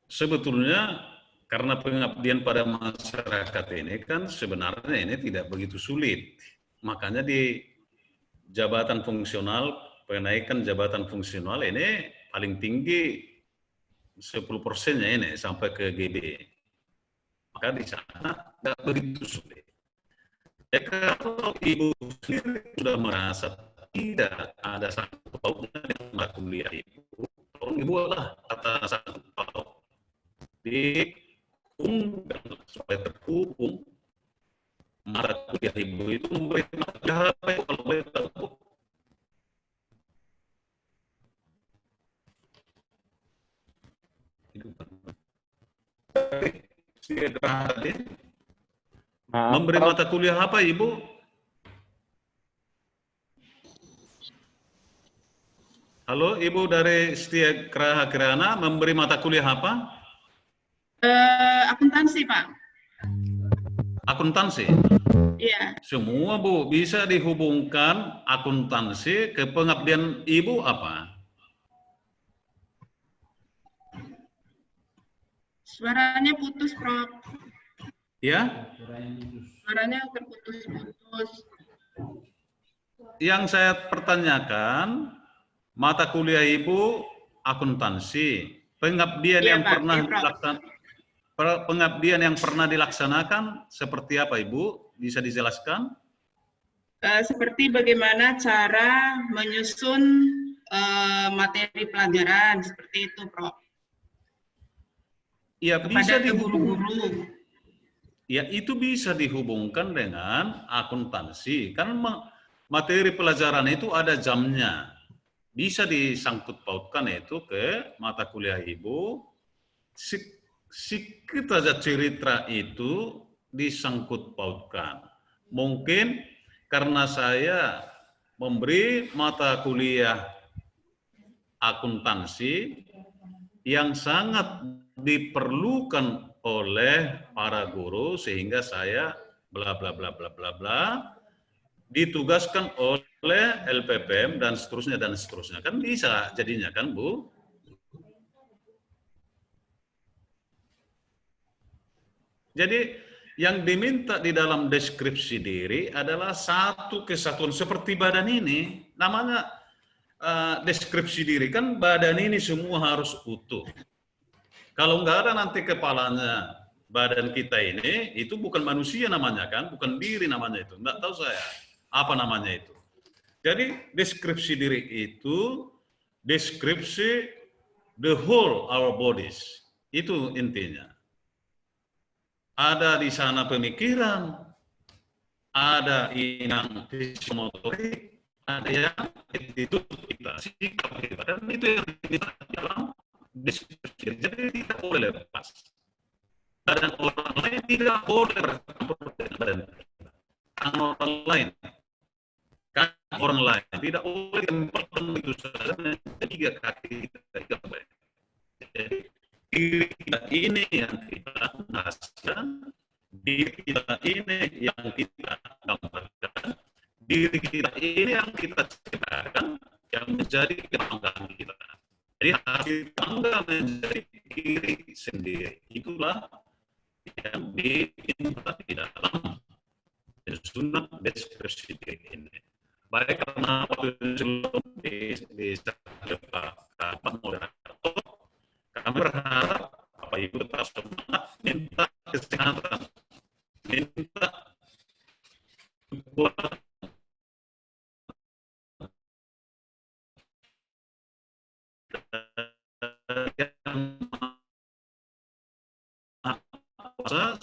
sebetulnya karena pengabdian pada masyarakat ini kan sebenarnya ini tidak begitu sulit. Makanya di jabatan fungsional, kenaikan jabatan fungsional ini paling tinggi 10%-nya ini sampai ke GB. Maka di sana tidak begitu sulit. Ya kalau Ibu sendiri sudah merasa tidak ada sangkut pautnya dengan mata kuliah Ibu, tolong Ibu lah kata sangkut paut di hukum dan supaya terhubung mata kuliah Ibu itu memberi mata kuliah apa ya kalau boleh tahu? Memberi mata kuliah apa Ibu? Halo Ibu dari Setia Geraha Gerhana, memberi mata kuliah apa? Akuntansi Pak. Akuntansi? Iya. Semua Bu, bisa dihubungkan akuntansi ke pengabdian Ibu apa? Suaranya putus, Prof. Ya? Suaranya terputus-putus. Yang saya pertanyakan, mata kuliah Ibu akuntansi, pengabdian Iya, yang Pak. pernah Iya, Prof. pengabdian yang pernah dilaksanakan seperti apa Ibu? Bisa dijelaskan? Seperti bagaimana cara menyusun materi pelajaran, seperti itu, Prof. Ya, bisa Kepada guru-guru. Ya, itu bisa dihubungkan dengan akuntansi. Kan materi pelajaran itu ada jamnya. Bisa disangkut pautkan itu ke mata kuliah Ibu. Sikit aja cerita itu disangkut pautkan. Mungkin karena saya memberi mata kuliah akuntansi yang sangat diperlukan oleh para guru sehingga saya bla bla bla bla bla bla ditugaskan oleh LPPM dan seterusnya kan bisa jadinya kan Bu. Jadi yang diminta di dalam deskripsi diri adalah satu kesatuan seperti badan ini, namanya deskripsi diri kan badan ini semua harus utuh. Kalau nggak ada nanti kepalanya badan kita ini, itu bukan manusia namanya kan, bukan diri namanya itu. Nggak tahu saya apa namanya itu. Jadi deskripsi diri itu deskripsi the whole our bodies. Itu intinya. Ada di sana pemikiran, ada inang fisiomotorik, ada yang itu kita sikap kita, dan itu yang kita dalam deskripsi. Jadi tidak boleh lepas. Badan orang lain tidak boleh bercampur dengan badan kita. Orang lain. Kan orang lain. Tidak boleh tempatkan itu saja menjadi 3 kaki kita. Jadi diri kita ini yang kita nasihkan, diri kita ini yang kita gambarkan, diri kita ini yang kita ciptakan, yang menjadi kebanggaan kita. Jadi hasil bangga menjadi diri sendiri. Itulah yang diminta di dalam sunat deskripsi diri ini. Baik karena waktu sebelum di Pak moderator, kami berharap Bapak Ibu tetap semangat, minta kesehatan, minta kekuatan,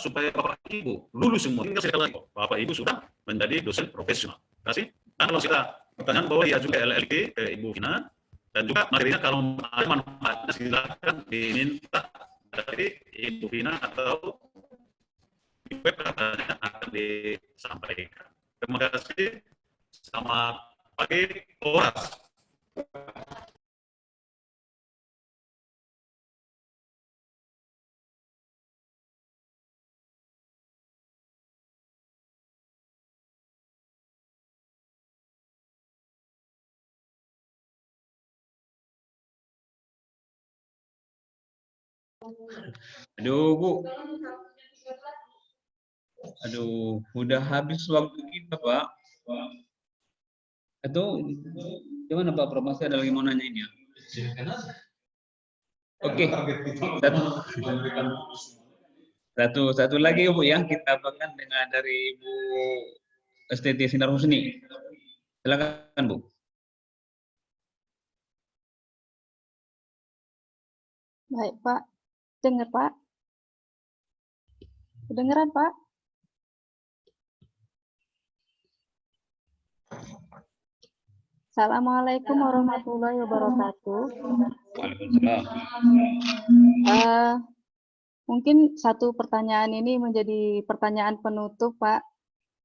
supaya Bapak Ibu lulus semua. Tinggal sekali lagi, Bapak Ibu sudah menjadi dosen profesional. Terima kasih. Dan kalau kita pertanyaan bahwa dia juga LLD ke Ibu Vina, dan juga materinya kalau ada manfaatnya silakan diminta dari Ibu Vina atau di web katanya akan disampaikan. Terima kasih. Selamat pagi, Horas. Aduh, Bu. Aduh, udah habis waktu kita, Pak. Atau gimana Pak Prof? Masih ada lagi mau nanya ini ya? Oke. Satu lagi Bu ya, kita bahkan dengan dari Ibu STT Sinar Husni. Silakan Bu. Baik Pak, dengar Pak? Kedengeran Pak? Assalamualaikum warahmatullahi wabarakatuh. Mungkin satu pertanyaan ini menjadi pertanyaan penutup Pak.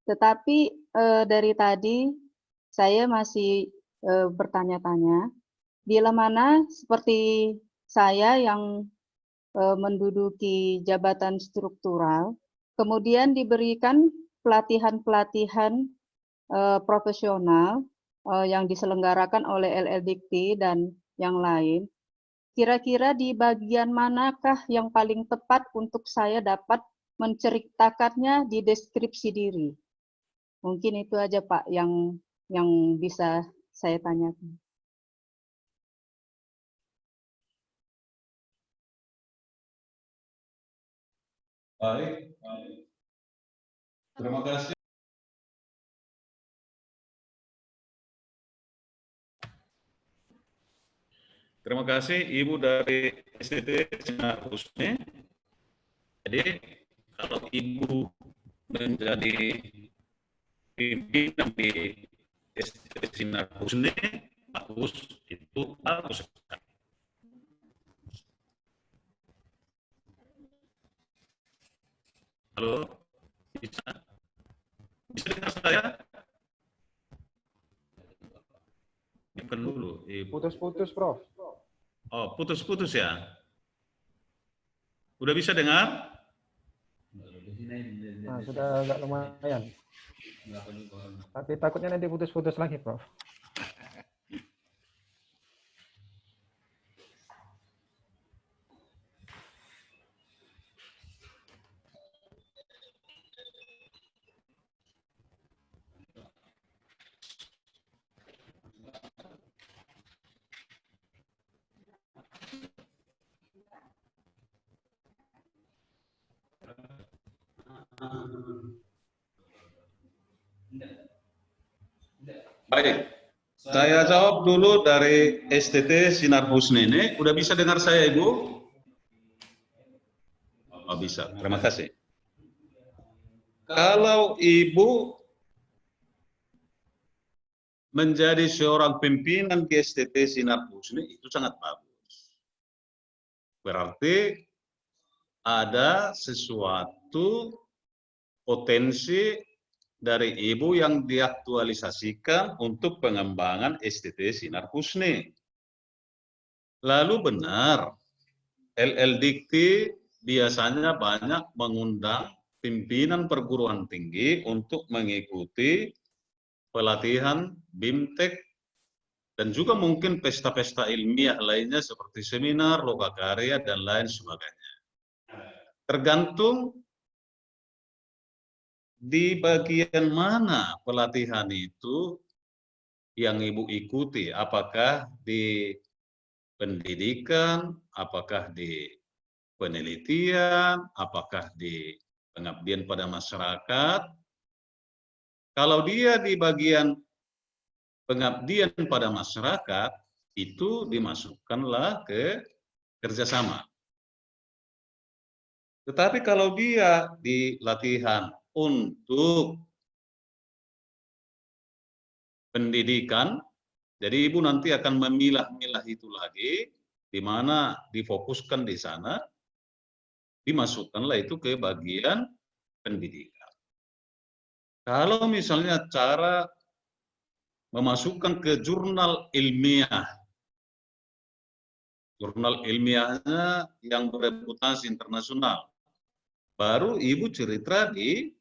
Tetapi dari tadi saya masih bertanya-tanya, bila mana seperti saya yang menduduki jabatan struktural, kemudian diberikan pelatihan-pelatihan profesional yang diselenggarakan oleh LLDikti dan yang lain, kira-kira di bagian manakah yang paling tepat untuk saya dapat menceritakannya di deskripsi diri? Mungkin itu aja Pak yang bisa saya tanyakan. Baik. Terima kasih. Terima kasih Ibu dari STT Sinar Husni. Jadi kalau Ibu menjadi pimpinan di STT Sinar Husni, bagus, itu bagus. Halo, bisa dengar saya? Bukan dulu. Putus-putus, Prof. Oh, putus-putus ya? Udah bisa dengar? Nah, sudah agak lumayan. Tapi takutnya nanti putus-putus lagi, Prof. Baik, saya jawab dulu dari STT Sinar Husni ini. Udah bisa dengar saya, Ibu? Oh, bisa. Terima kasih. Kalau Ibu menjadi seorang pimpinan di STT Sinar Husni, itu sangat bagus. Berarti ada sesuatu potensi dari Ibu yang diaktualisasikan untuk pengembangan STT Sinar Husni. Lalu benar, LLDikti biasanya banyak mengundang pimpinan perguruan tinggi untuk mengikuti pelatihan BIMTEK dan juga mungkin pesta-pesta ilmiah lainnya seperti seminar, lokakarya, dan lain sebagainya. Tergantung di bagian mana pelatihan itu yang Ibu ikuti, apakah di pendidikan, apakah di penelitian, apakah di pengabdian pada masyarakat. Kalau dia di bagian pengabdian pada masyarakat, itu dimasukkanlah ke kerjasama. Tetapi kalau dia di latihan untuk pendidikan, jadi Ibu nanti akan memilah-milah itu lagi, di mana difokuskan di sana, dimasukkanlah itu ke bagian pendidikan. Kalau misalnya cara memasukkan ke jurnal ilmiahnya yang bereputasi internasional, baru Ibu cerita di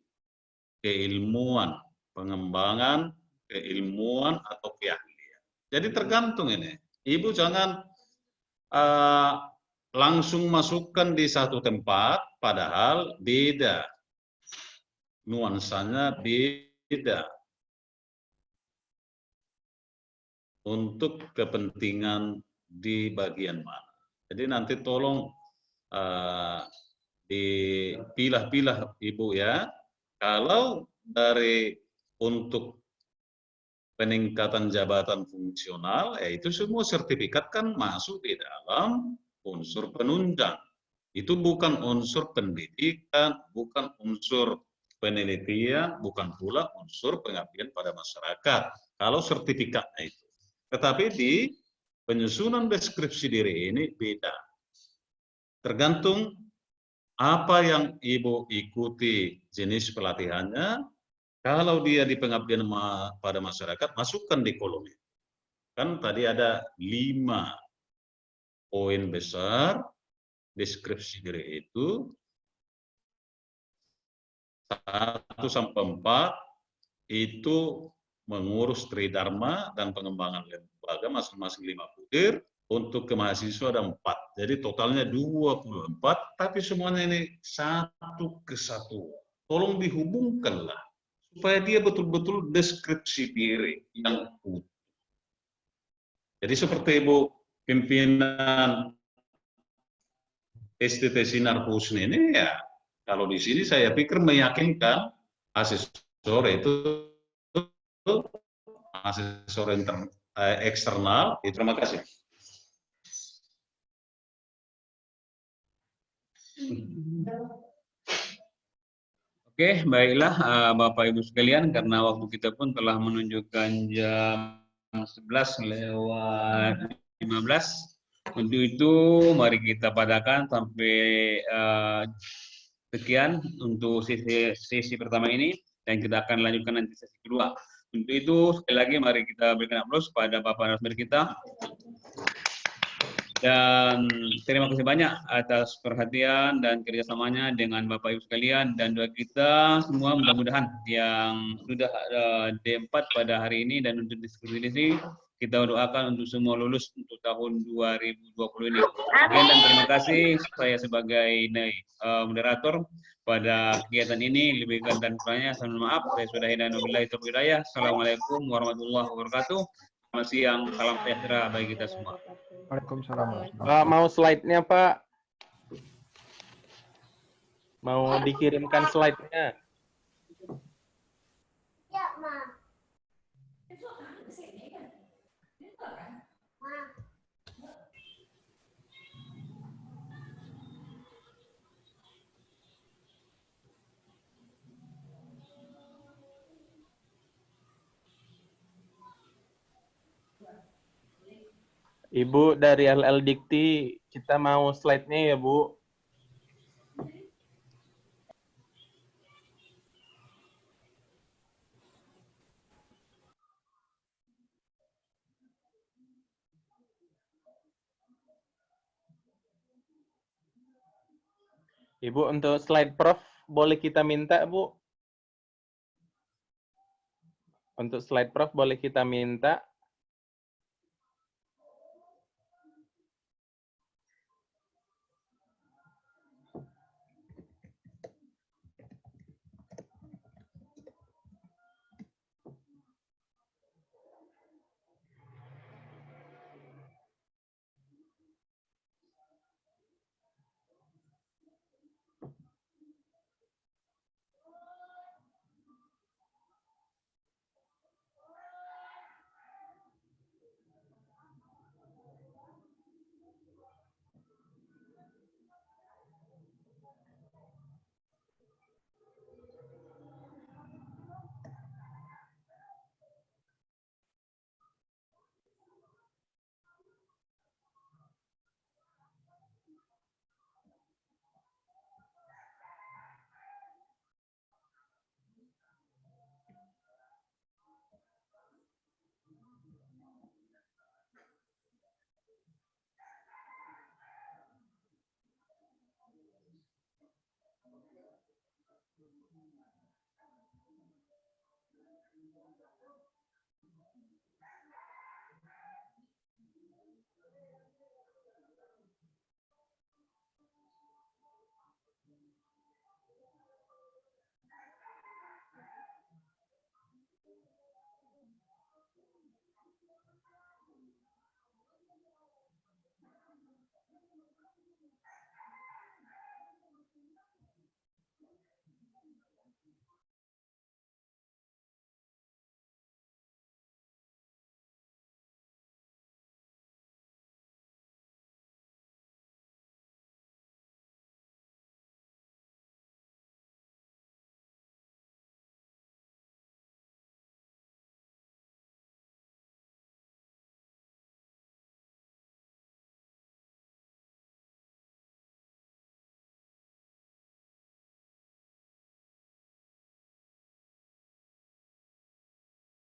keilmuan, pengembangan keilmuan atau keahlian. Jadi tergantung ini. Ibu jangan langsung masukkan di satu tempat, padahal beda. Nuansanya beda. Untuk kepentingan di bagian mana. Jadi nanti tolong dipilah-pilah Ibu ya. Kalau dari untuk peningkatan jabatan fungsional, itu semua sertifikat kan masuk di dalam unsur penunjang. Itu bukan unsur pendidikan, bukan unsur penelitian, bukan pula unsur pengabdian pada masyarakat. Kalau sertifikatnya itu. Tetapi di penyusunan deskripsi diri ini beda. Tergantung apa yang Ibu ikuti jenis pelatihannya. Kalau dia di pengabdian pada masyarakat, masukkan di kolom itu. Kan tadi ada 5 poin besar deskripsi diri itu. 1-4 itu mengurus tridharma dan pengembangan lembaga masing-masing 5 butir. Untuk ke mahasiswa ada 4. Jadi totalnya 24, tapi semuanya ini satu kesatuan. Tolong dihubungkanlah supaya dia betul-betul deskripsi diri yang utuh. Jadi seperti Ibu pimpinan STT Sinar Husni ini ya, kalau di sini saya pikir meyakinkan asesor itu asesor eksternal. Terima kasih. Oke, baiklah Bapak Ibu sekalian, karena waktu kita pun telah menunjukkan jam 11:15. Untuk itu mari kita padakan sampai sekian untuk sesi pertama ini, dan kita akan lanjutkan nanti sesi kedua. Untuk itu sekali lagi mari kita berikan aplaus pada Bapak narasumber kita. Dan terima kasih banyak atas perhatian dan kerjasamanya dengan Bapak Ibu sekalian, dan doa kita semua mudah-mudahan yang sudah D4 pada hari ini dan untuk diskusi kita doakan untuk semua lulus untuk tahun 2020 ini. Sekian dan terima kasih. Saya sebagai moderator pada kegiatan ini, lebih dan kurangnya saya mohon maaf. Saya sudahi dan wabillahi taufiq hidayah. Assalamualaikum warahmatullahi wabarakatuh. Selamat siang, salam sejahtera bagi kita semua. Waalaikumsalam. Pak, mau slide-nya, Pak? Mau dikirimkan slide-nya? Ya, Ma. Ibu dari LLDikti, kita mau slide-nya ya, Bu. Ibu, untuk slide Prof, boleh kita minta, Bu? Untuk slide Prof, boleh kita minta?